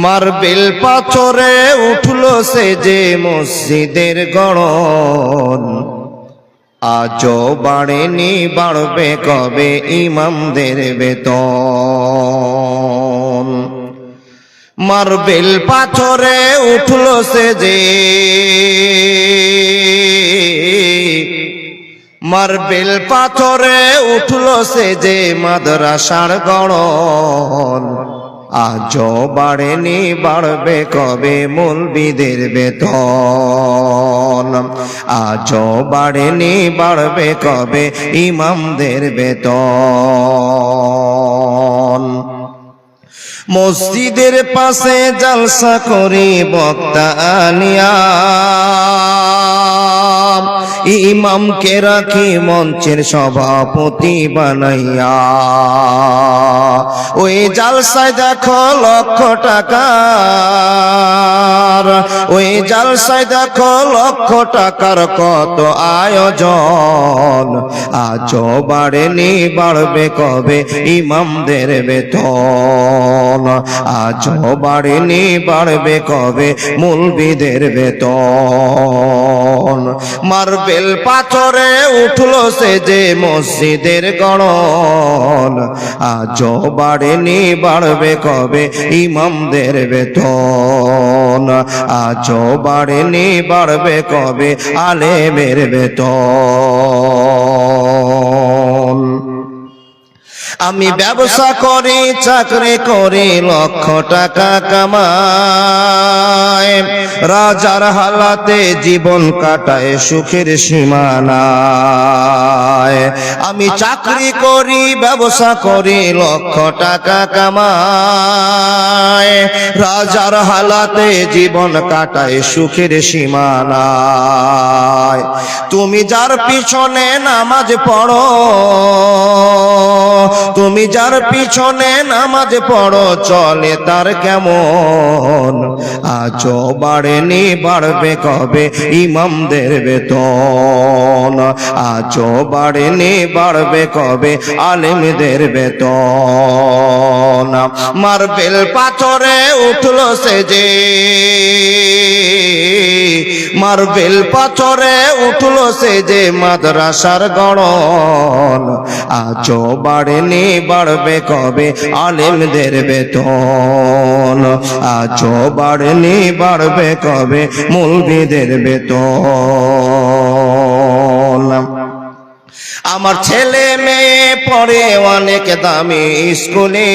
Marble পাথরে উঠলো সে যে মসজিদের গড়ন, আজও বাড়েনি বাড়বে কবে ইমামদের বেতন। মার্বেল পাথরে উঠলো সে যে, মার্বেল পাথরে উঠলো সে যে মাদ্রাসার গড়ন, আজও বাড়েনি বাড়বে কবে মৌলবীদের বেতন। আজও বাড়েনি বাড়বে কবে ইমামদের বেতন। মসজিদের পাশে জলসা করে বক্তা আনিয়া, ইমামকে রাখি মঞ্চের সভাপতি বানাইয়া। ওই জালসায় দেখো লক্ষ টাকার, ওই জালসায় দেখো লক্ষ টাকার কত আয়োজন, আজও বাড়েনি বাড়বে কবে ইমামদের বেতন। আজও বাড়েনি বাড়বে কবে মৌলবীদের বেতন। মার্বেল পাথরে উঠলো সে যে মসজিদের গড়ন, আজও বাড়েনি বাড়বে কবে ইমামদের বেতন। আজও বাড়েনি বাড়বে কবে আলেমের বেতন। আমি ব্যবসা করি চাকরি করি লক্ষ টাকা কামাই, রাজার হালাতে জীবন কাটায় সুখের সীমানায়। আমি চাকরি করি ব্যবসা করি লক্ষ টাকা কামাই, রাজার হালাতে জীবন কাটায় সুখের সীমানায়। তুমি যার পিছনে নামাজ পড়ো, তুমি যার পিছনে নামাজ পড়ো চলে তার কেমন, আজও বাড়েনি বাড়বে কবে ইমামদের বেতন। আজও বাড়েনি বাড়বে কবে আলেমদের বেতন। মার্বেল পাথরে উঠলো সে যে, মার্বেল পাথরে উঠলো সে যে মাদ্রাসার গড়ন, আজও বাড়েনি বাড়বে কবে আলেমদের বেতন। আজও বাড়েনি বাড়বে কবে মৌলবীদের বেতন। আমার ছেলে মেয়ে পড়ে অনেক দামি স্কুলে,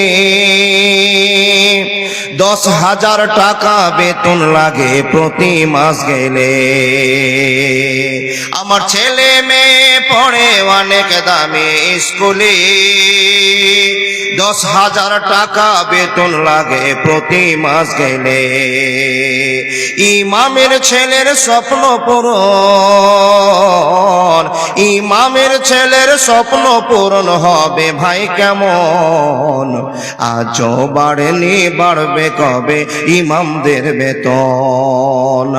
10,000 টাকা বেতন লাগে প্রতি মাস গেলে। আমার ছেলে মেয়ে পড়ে অনেক দামি স্কুলে, 10,000 টাকা বেতন লাগে প্রতি মাস গেলে। ইমামের ছেলের স্বপ্ন পূরণ, ইমামের ছেলের স্বপ্ন পূরণ হবে ভাই কেমন, আজও বাড়েনি বাড়বে কবে ইমামদের বেতন।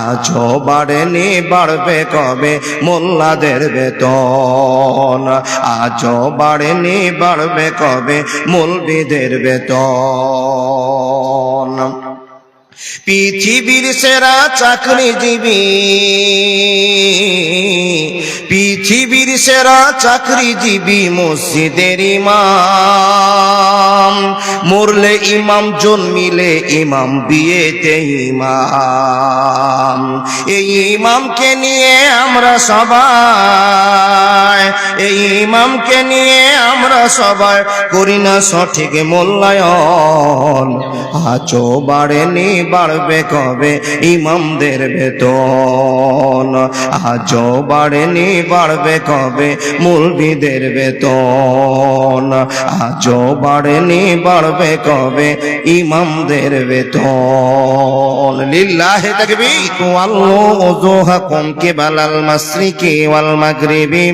আজও বাড়েনি বাড়বে কবে মোল্লাদের বেতন। আজও বাড়েনি বাড়বে কবে মৌলবীদের বেতন। পৃথিবীর সেরা চাকরিজীবী, পৃথিবীর সেরা চাকরিজীবী মসজিদের ইমাম। মরলে ইমাম, জন্মিলে ইমাম, বিয়েতে ইমাম। এই ইমামকে নিয়ে আমরা সবাই, এই ইমামকে নিয়ে আমরা সবাই করি না সঠিক মূল্যায়ন। আজও বাড়েনি বাড়বে কবে ইমামদের বেতন। আজও বাড়েনি বাড়বে কবে মৌলবীদের বেতন। আজও বাড়েনি বাড়বে কবে ইমামদের বেতন। লিল্লাহি তাকবীর। ওয়াল্লু উযুহাকুম কিবালাল মাশরিকি ওয়াল মাগরিবি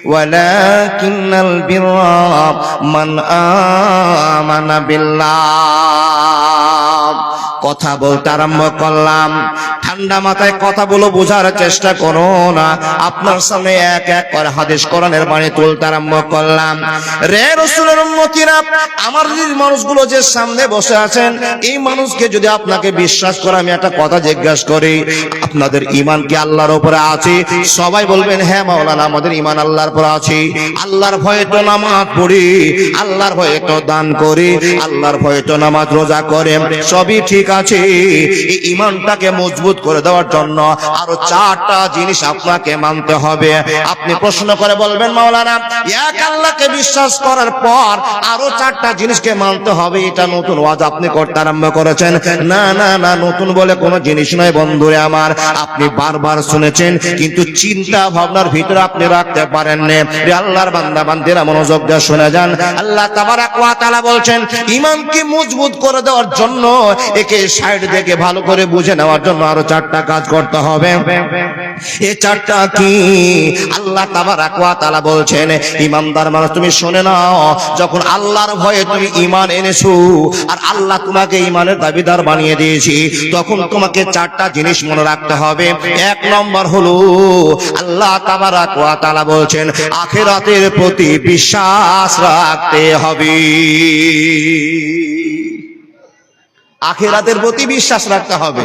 ওয়ালাকিন্নাল বিররা মান আমানা বিল্লাহ। কথা বলতে আরম্ভ করলাম। ঠান্ডা মাথায় কথাগুলো বোঝার চেষ্টা করো না। আপনার সামনে এক এক করে হাদিস কোরআনের বাণী তুলতে আরম্ভ করলাম। রে রাসূলের উম্মতিরা, আমার মানুষগুলো যে সামনে বসে আছেন, এই মানুষকে যদি আপনাকে বিশ্বাস করে আমি একটা কথা জিজ্ঞাসা করি, আপনাদের ঈমান কি আল্লাহর উপরে আছে? সবাই বলবেন হ্যাঁ মাওলানা, আমাদের ঈমান আল্লাহর উপরে আছে। আল্লাহর ভয়ে তো নামাজ পড়ি, আল্লাহর ভয়ে তো দান করি, আল্লাহর ভয়ে তো নামাজ রোজা করে, সবই ঠিক আছে। এই ঈমানটাকে মজবুত করে দেওয়ার জন্য আরো চারটা জিনিস আপনাকে মানতে হবে। আপনি প্রশ্ন করে বলবেন মাওলানা, এক আল্লাহকে বিশ্বাস করার পর আরো চারটা জিনিসকে মানতে হবে, এটা নতুন ওয়াজ আপনি করতে আরম্ভ করেছেন। না না না, নতুন বলে কোনো জিনিস নয় বন্ধুরে আমার, আপনি বারবার শুনেছেন কিন্তু চিন্তা ভাবনার ভিতরে আপনি রাখতে পারেন না। আল্লাহর বান্দা বান্দিরা মনোযোগ দিয়ে শুনে যান। আল্লাহ তাবারাক ওয়া তাআলা বলছেন, ঈমানকে মজবুত করে দেওয়ার জন্য, একে সাইড থেকে ভালো করে বুঝে নেওয়ার জন্য আরো চারটা কাজ করতে হবে। এই চারটা কি? আল্লাহ তাবারাক ওয়া তাআলা বলছেন, ঈমানদার মানুষ তুমি শুনে নাও, যখন আল্লাহর ভয়ে তুমি ঈমান এনেছো আর আল্লাহ তোমাকে ঈমানের দাবিদার বানিয়ে দিয়েছি, তখন তোমাকে চারটা জিনিস মনে রাখতে হবে। এক নম্বর হলো আল্লাহ তাবারাক ওয়া তাআলা বলছেন, আখিরাতের প্রতি বিশ্বাস রাখতে হবে। আখিরাতের প্রতি বিশ্বাস রাখতে হবে।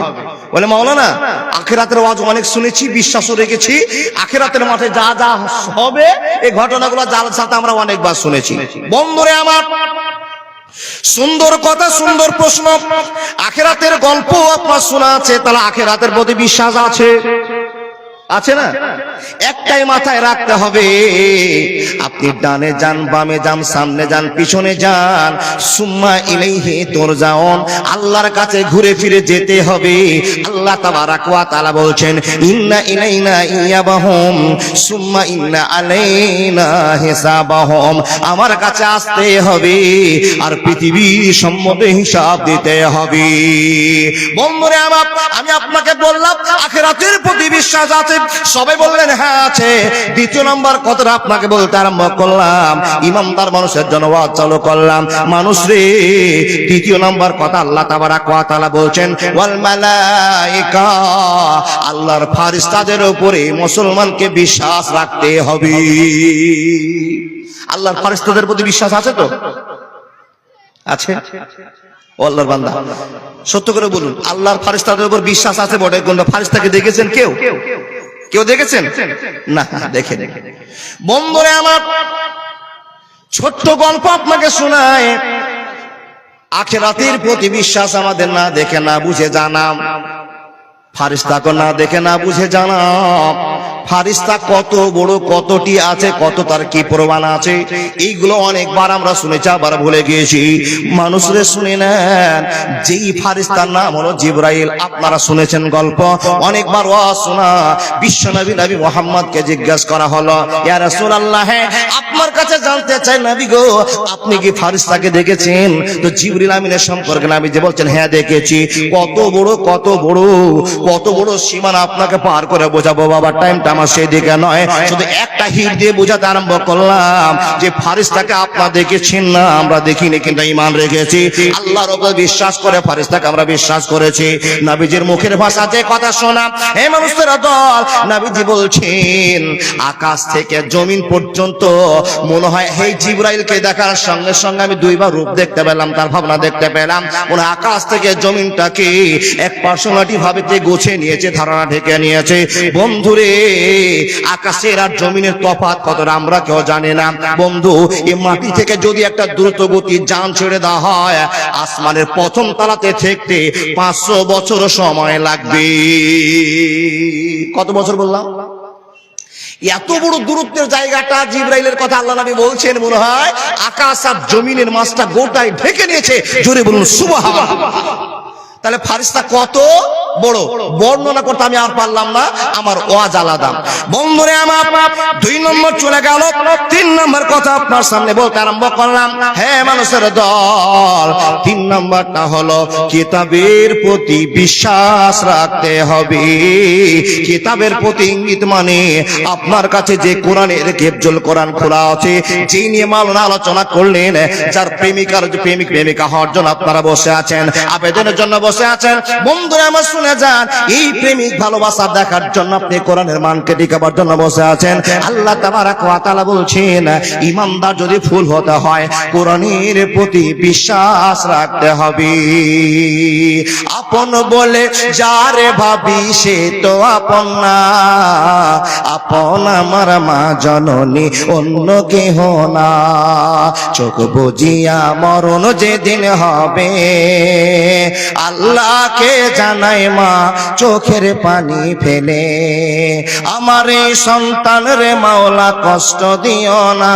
বলে মাওলানা, আখিরাতের ওয়াজ অনেক শুনেছি, বিশ্বাসও রেখেছি, আখিরাতের মাঠে যা যা হবে এই ঘটনাগুলো জালসাতে আমরা অনেকবার শুনেছি। বন্ধুরে আমার, সুন্দর কথা, সুন্দর প্রশ্ন। আখিরাতের গল্প আপনার শোনা আছে, তাহলে আখিরাতের প্রতি বিশ্বাস আছে? আছে না? একটাই মাথায় রাখতে হবে, আপনি ডানে যান, বামে যান, সামনে যান, পিছনে যান, সুম্মা ইলাইহি তুরজাউন, আল্লাহর কাছে ঘুরে ফিরে যেতে হবে। আল্লাহ তাবারাক ওয়া তাআলা বলছেন, ইন্না ইলাইনা ইয়াবাহুম সুম্মা ইন্না আলাইনা হিসাবাহুম, আমার কাছে আসতে হবে আর পৃথিবীর সম্বন্ধে হিসাব দিতে হবে। বন্ধুরে আমার, আমি আপনাকে বললাম আখিরাতের প্রতি বিশ্বাস আছে, সবাই বললেন হ্যাঁ আছে। দ্বিতীয় নম্বর কথাটা আপনাকে বলতে আরম্ভ করলাম, ইমানদার মানুষের জন্য ওয়াজ চালু করলাম। মানুষ রে, তৃতীয় নম্বর কথা আল্লাহ তাবারাক ওয়া তাআলা বলছেন, ওয়াল মালায়েকা, আল্লাহর ফেরেশতাদের উপরে মুসলমানকে বিশ্বাস রাখতে হবে। আল্লাহর ফেরেশতাদের প্রতি বিশ্বাস আছে তো? আছে? ও আল্লাহর বান্দা, সত্য করে বলুন, আল্লাহর ফেরেশতাদের উপর বিশ্বাস আছে বটে, কিন্তু ফেরেশতাকে দেখেছেন কেউ? কেউ দেখেছেন? না, দেখেন। বন্ধুরে আমার, ছোট্ট গল্প আপনাকে শোনায়। আখিরাতের প্রতি বিশ্বাস আমাদের না দেখে না বুঝে জানাম, ফেরেশতাকে না দেখে না বুঝে জানাম। ফেরেশতা কত বড়, কতটি আছে, কত তার কি প্রমাণ আছে, এইগুলো অনেকবার আমরা শুনেছি, আবার ভুলে গিয়েছি। মানুষরে শুনে নেন, যেই ফেরেশতার নাম হলো জিবরাইল, আপনারা শুনেছেন গল্প, অনেকবার ওয়াজ শোনা। বিশ্বনবী নবী মুহাম্মদকে জিজ্ঞাসা করা হলো, ইয়া রাসূলুল্লাহ, আপনার কাছে জানতে চাই নবী গো, আপনি কি ফেরেশতাকে দেখেছেন? তো জিবরিল আমিনের সম্পর্কে নবী যে বলছেন, হ্যাঁ দেখেছি। কত বড়, কত বড়, কত বড় সীমানা আপনাকে পার করে বোঝাবো বাবা, টাইমটা আমার সেদিকে নয়। শুধু একটা হিট দিয়ে বোঝাতে আরম্ভ করলাম যে ফেরেশতাকে আপনারা দেখেছেন না, আমরা দেখিনি, কিন্তু ঈমান রেখেছি। আল্লাহর উপর বিশ্বাস করে ফেরেশতাকে আমরা বিশ্বাস করেছি। নবীজির মুখের ভাষাতে কথা শোনা, হে মানুষের দল, নবীজি বলছেন আকাশ থেকে জমিন পর্যন্ত মনে হয় হে জিবরাইলকে দেখার সঙ্গে সঙ্গে আমি দুইবার রূপ দেখতে পেলাম, তার ভাবনা দেখতে পেলাম। মনে আকাশ থেকে জমিনটাকে এক পার্সোনালিটি ভাবে গুছিয়ে নিয়েছে, ধারণা ঢেকে নিয়েছে। বন্ধুরে, আকাশের আর জমিনের তফাৎ কতটা আমরা কেউ জানি না। বন্ধু, এই মাটি থেকে যদি একটা দ্রুত গতি যান ছেড়ে দেওয়া হয়, আসমানের প্রথম তলাতে থেকে 500 বছর সময় লাগবে। কত বছর বললাম? এত বড় দূরত্বের জায়গাটা জিবরাইলের কথা আল্লাহ নবী বলছেন, মনে হয় আকাশ আর জমিনের মাঝটা গোটাই ঢেকে নিয়েছে। জোরে বলুন সুবহানাল্লাহ। তাহলে ফেরেশতা কত বড় বর্ণনা করতে আমি আর পারলাম না, আমার ওয়াজ আলাদা। বন্ধুরে আমার, 2 নম্বর চলে গেল, 3 নম্বর কথা আপনার সামনে বলতে আরম্ভ করলাম। হ্যাঁ মানুষের দল, 3 নম্বরটা হলো কিতাবের প্রতি বিশ্বাস রাখতে হবে। কিতাবের প্রতি ইঙ্গিত মানে আপনার কাছে যে কোরআনের হেফজুল কোরআন খোলা আছে, যে নিয়ে মাওলানা আলোচনা করলেন, যার প্রেমিকা হওয়ার জন্য আপনারা বসে আছেন, আবেদনের জন্য বসে আছেন। বন্ধুরা আমার শুনে যান, এই প্রেমিক ভালোবাসা দেখার জন্য আপনি কোরআনের মানকে টিকাবার জন্য বসে আছেন। আল্লাহ তাবারাক ওয়া তাআলা বলছেন, ইমানদার যদি ফুল হতে হয় কোরআনের প্রতি বিশ্বাস রাখতে হবে। আপন বলে যারে ভাবি সে তো আপন না, আপন আমার মা জননী অন্য কেহ না। চোখ বুজিয়া মরণ যেদিন হবে আল্লাহকে জানাই মা চোখের পানি ফেলে, আমার এই সন্তান রে মাওলা কষ্ট দিও না,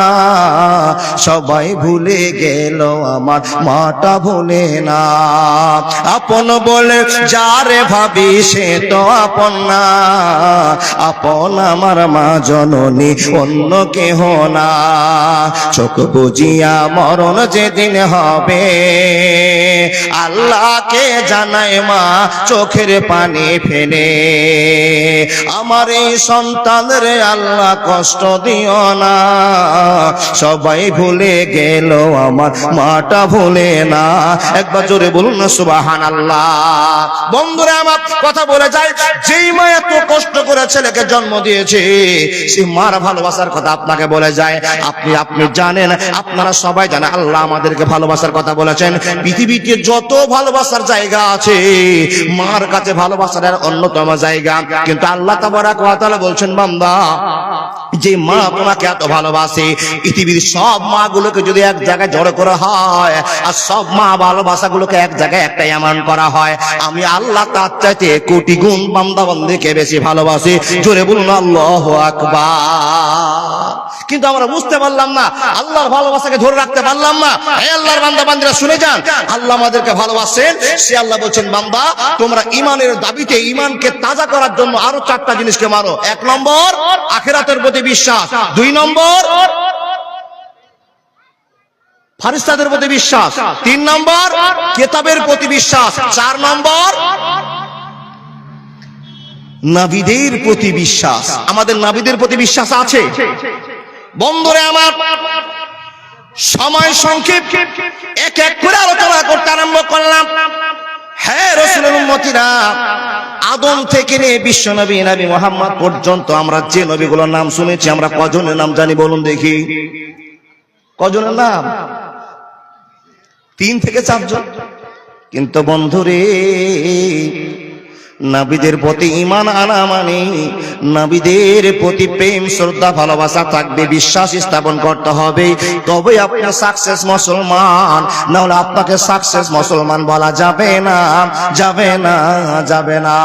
সবাই ভুলে গেল আমার মাটা ভুলে না। আপন বলে যারে ভাবি সে তো আপন না, আপন আমার মা জননী অন্য কেহ না। চোখ বুজিয়া মরণ যেদিন হবে আল্লাহকে জানাই মা চোখের পানি ফেলে, আমার এই সন্তান রে আল্লাহ কষ্ট দিও না, সবাই ভুলে গেল আমার মাটা ভুলে না। একবার জোরে বলুন না সুবহানাল্লাহ। বন্ধুরা আমার কথা বলে যায়, যেই মা এত কষ্ট করে ছেলেকে জন্ম দিয়েছে সেই মার ভালোবাসার কথা আপনাকে বলে যায়। আপনি জানেন, আপনারা সবাই জানেন আল্লাহ আমাদেরকে ভালোবাসার কথা বলেছেন। পৃথিবীতে যত ভালোবাসার জায়গা আছে মার কাছে ভালোবাসার অন্যতম জায়গা। কিন্তু আল্লাহ তাবারাক ওয়া তাআলা বলছেন, বান্দা যে মা তোমাকে এত ভালোবাসে, পৃথিবীর সব মা গুলোকে যদি এক জায়গায় জড়ো করা হয় আর সব মা ভালোবাসাগুলোকে এক জায়গায় একটা এমন করা হয়, আমি আল্লাহ তার চাইতে কোটি গুণ বান্দা বান্দিকে বেশি ভালোবাসি। জোরে বলুন আল্লাহু আকবার। কিন্তু আমরা বুঝতে পারলাম না, আল্লাহর ভালোবাসাকে ধরে রাখতে পারলাম না। হে আল্লাহর বান্দা বান্দীরা শুনে যান, আল্লাহ আমাদেরকে ভালোবাসেন। সে আল্লাহ বলছেন, বান্দা তোমরা ঈমানের দাবিতে ঈমানকে তাজা করার জন্য আরো 4টা জিনিসকে মানো। 1 নম্বর আখিরাতের প্রতি বিশ্বাস, 2 নম্বর ফেরেশতাদের প্রতি বিশ্বাস, 3 নম্বর কিতাবের প্রতি বিশ্বাস, 4 নম্বর নবীদের প্রতি বিশ্বাস। আমাদের নবীদের প্রতি বিশ্বাস আছে? বন্ধুরা আমার, সময় সংক্ষেপ, এক এক করে আলোচনা করতে আরম্ভ করলাম। হ্যাঁ রাসূলের উম্মতিরা, আদম থেকে নিয়ে বিশ্ব নবী নবী মুহাম্মদ পর্যন্ত আমরা যে নবীগুলোর নাম শুনেছি আমরা কজনের নাম জানি বলুন দেখি? কজনের নাম? 3 থেকে 4 জন। কিন্তু বন্ধুরে, নবীদের প্রতি ঈমান আনা মানে নবীদের প্রতি প্রেম শ্রদ্ধা ভালোবাসা থাকবে, বিশ্বাস স্থাপন করতে হবে, তবে আপনি সাকসেস মুসলমান। না হলে আপনাকে সাকসেস মুসলমান বলা যাবে না, যাবে না, যাবে না।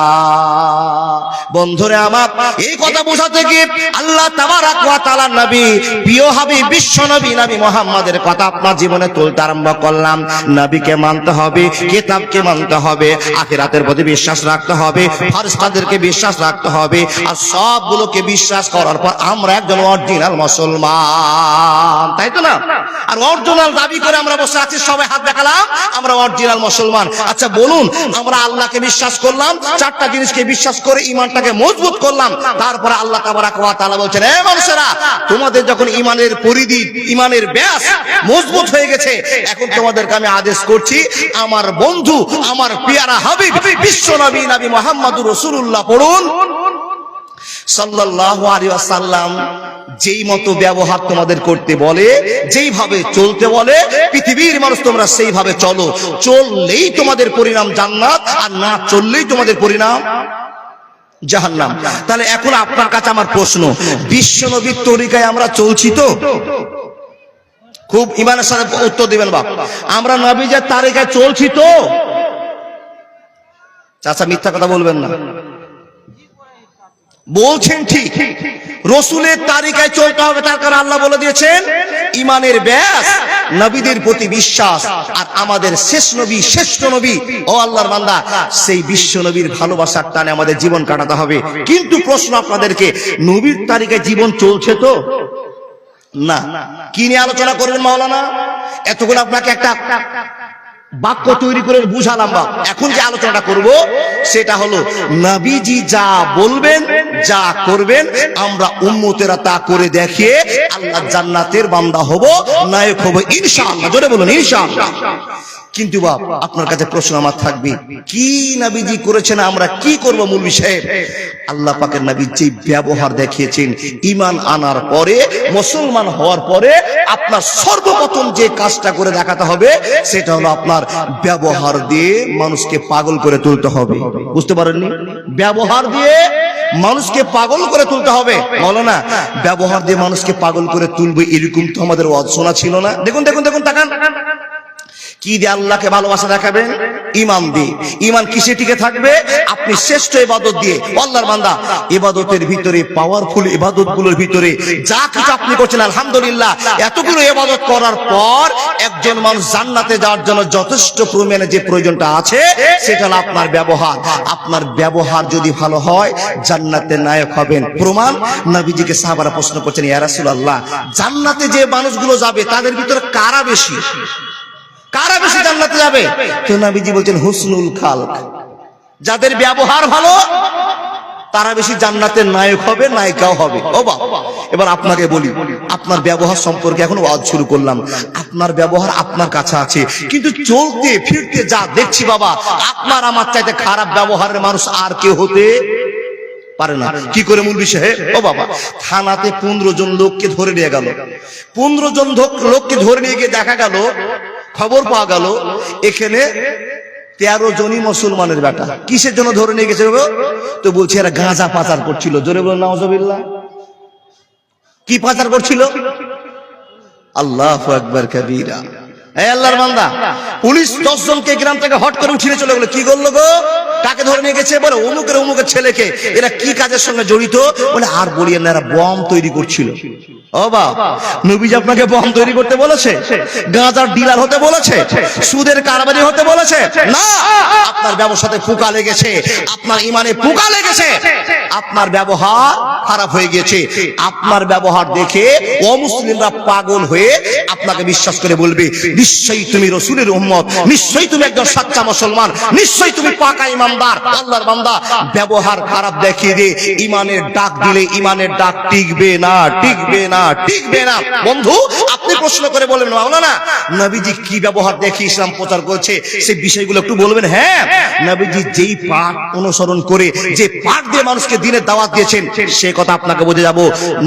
বন্ধুরে আমার, এই কথা বোঝাতে গিয়ে আল্লাহ তাবারাক ওয়া তাআলা নবী প্রিয় হাবিব বিশ্ব নবী নবী মুহাম্মাদের কথা আপনার জীবনে তুলতে আরম্ভ করলাম। নবীকে মানতে হবে, কিতাবকে মানতে হবে, আখিরাতের প্রতি বিশ্বাস রাখতে হবে, ফেরেশতাদেরকে বিশ্বাস রাখতে হবে, আর সবগুলোকে বিশ্বাস করার পর আমরা একজন অরিজিনাল মুসলমান, তাই তো না? আর অরিজিনাল দাবি করে আমরা বসে আছি, সবাই হাত দেখালাম আমরা অরিজিনাল মুসলমান। আচ্ছা বলুন, আমরা আল্লাহকে বিশ্বাস করলাম, 4টা জিনিসকে বিশ্বাস করে ঈমানটাকে মজবুত করলাম, তারপরে আল্লাহ তাবারাক ওয়া তাআলা বলছেন, হে মানুষেরা, তোমাদের যখন ঈমানের পরিধি, ঈমানের ব্যাস মজবুত হয়ে গেছে, এখন তোমাদেরকে আমি আদেশ করছি, আমার বন্ধু, আমার পিয়ারা হাবিব বিশ্ব নবী নবী মুহাম্মদুর রাসূলুল্লাহ পড়ুন সাল্লাল্লাহু আলাইহি ওয়াসাল্লাম যেই মতো ব্যবহার তোমাদের করতে বলে, যেইভাবে চলতে বলে, পৃথিবীর মানুষ তোমরা সেইভাবে চলো। চললেই তোমাদের পরিণাম জান্নাত, আর না চললেই তোমাদের পরিণাম জাহান্নাম। তাহলে এখন আপনার কাছে আমার প্রশ্ন, বিশ্ব নবীর তরিকায় আমরা চলছি তো? খুব ঈমানের সাথে উত্তর দিবেন বাপ, আমরা নবীর তরিকায় চলছি তো? চাচা মিথ্যা কথা বলবেন না, বলছেন ঠিক। রাসূলের তরিকায় চলতে হবে, তার কারণ আল্লাহ বলে দিয়েছেন ঈমানের ব্যাস নবীদের প্রতি বিশ্বাস, আর আমাদের শেষ নবী, শ্রেষ্ঠ নবী, ও আল্লাহর বান্দা, সেই বিশ্ব নবীর ভালোবাসার টানে আমাদের জীবন কাটাতে হবে। কিন্তু প্রশ্ন আপনাদেরকে, নবীর তরিকায় জীবন চলছে তো? না। কি নিয়ে আলোচনা করবেন মাওলানা? এতক্ষণ আপনাকে একটা বাক্য তৈরি করে বুঝালাম। এখন যে আলোচনাটা করব সেটা হলো, নবীজি যা বলবেন যা করবেন আমরা উম্মতেরা তা করে দেখিয়ে আল্লাহ জান্নাতের বান্দা হব, নায়ক হব ইনশাআল্লাহ। জোরে বলুন ইনশাআল্লাহ। কিন্তু বাপ আপনার কাছে প্রশ্ন আমার থাকবে, কি নবীজি করেছেন, আমরা কি করব? মৌলভী সাহেব, আল্লাহ পাকের নবী যে ব্যবহার দেখিয়েছেন, ঈমান আনার পরে, মুসলমান হওয়ার পরে আপনার সর্বপ্রথম যে কাজটা করে দেখাতে হবে সেটা হলো আপনার ব্যবহার দিয়ে মানুষকে পাগল করে তুলতে হবে। বুঝতে পারেননি? ব্যবহার দিয়ে মানুষকে পাগল করে তুলতে হবে। মাওলানা, ব্যবহার দিয়ে মানুষকে পাগল করে তুলবে এরকম তো আমাদের ওয়াজ শোনা ছিল না। দেখুন দেখুন দেখুন, তাকান। কি দিয়ে আল্লাহকে ভালোবাসা দেখাবেন? ঈমান দিয়ে। ঈমান কিসে টিকে থাকবে? আপনি শ্রেষ্ঠ ইবাদত দিয়ে। আল্লাহর বান্দা, ইবাদতের ভিতরে, পাওয়ারফুল ইবাদতগুলোর ভিতরে যা কিছু আপনি করছেন, আলহামদুলিল্লাহ, এতগুলো ইবাদত করার পর একজন মানুষ জান্নাতে যাওয়ার জন্য যথেষ্ট পরিমাণে যে প্রয়োজনটা আছে সেটা হলো আপনার ব্যবহার। আপনার ব্যবহার যদি ভালো হয় জান্নাতে নায়ক হবেন। প্রমাণ, নবীজিকে সাহাবারা প্রশ্ন করছেন, ইয়া রাসূলুল্লাহ, জান্নাতে যে মানুষগুলো যাবে তাদের ভিতরে কারা বেশি, কারা বেশি জান্নাতে যাবে? তো নবীজি বলছেন, হুসনুল খালক, যাদের ব্যবহার ভালো তারা বেশি জান্নাতের নায়ক হবে, নায়িকাও হবে। ও বাবা, এবার আপনাকে বলি, আপনার ব্যবহার সম্পর্কে এখন ওয়াজ শুরু করলাম। আপনার ব্যবহার আপনার কাছে আছে, কিন্তু চলতে ফিরতে যা দেখছি বাবা, আপনার আমার চাইতে খারাপ ব্যবহারের মানুষ আর কেউ হতে পারে না। কি করে মৌলভী সাহেব? ও বাবা, থানাতে 15 জন লোককে ধরে নিয়ে গেল। 15 জন লোককে ধরে নিয়ে গিয়ে দেখা গেল, খবর পাওয়া গেল এখানে 13 জনই মুসলমানের বেটা। কিসের জন্য ধরে নিয়ে গেছে? তো বলছে এরা গাঁজা পাচার করছিল। জোরে বলুন নাউজুবিল্লাহ। কি পাচার করছিল? আল্লাহু আকবার কাবীরা। এই আল্লাহর বান্দা, পুলিশ 10 জনকে গ্রাম থেকে হট করে উঠিয়ে চলে গেল। কি করলো গো? কাকে ধরে নিয়ে গেছে? বলে অমুকের ছেলেকে। এরা কি কাজের সঙ্গে জড়িত? বলে আর বলিয়েন না, এরা বম তৈরি করছিল। ও বাবা, নবীজি আপনাকে বম তৈরি করতে বলেছে? গাঁজার ডিলার হতে বলেছে? সুদের কারবারি হতে বলেছে? না, আপনার ব্যবসাতে পোকা লেগেছে, আপনার ঈমানে পোকা লেগেছে, আপনার ব্যবহার খারাপ হয়ে গেছে। আপনার ব্যবহার দেখে অমুসলিমরা পাগল হয়ে আপনাকে বিশ্বাস করে বলবে, নিশ্চয়ই তুমি রাসূলের উম্মত, নিশ্চয়ই তুমি একজন সচ্চা মুসলমান, নিশ্চয়ই তুমি পাকা ঈমানদার। আল্লাহর বান্দা, ব্যবহার খারাপ দেখিয়ে দিয়ে ঈমানের ডাক দিলে ঈমানের ডাক টিকবে না, টিকবে না, টিকবে না। বন্ধু, আপনি প্রশ্ন করে বলবেন, মাওলানা, নবীজি কি ব্যবহার দেখে ইসলাম প্রচার করছে সেই বিষয়গুলো একটু বলবেন। হ্যাঁ, নবীজি যেই পাঠ অনুসরণ করে, যে পাঠ দিয়ে মানুষকে দ্বীনের দাওয়াত দিয়েছেন, সে কথা আপনাকে বুঝে যাব।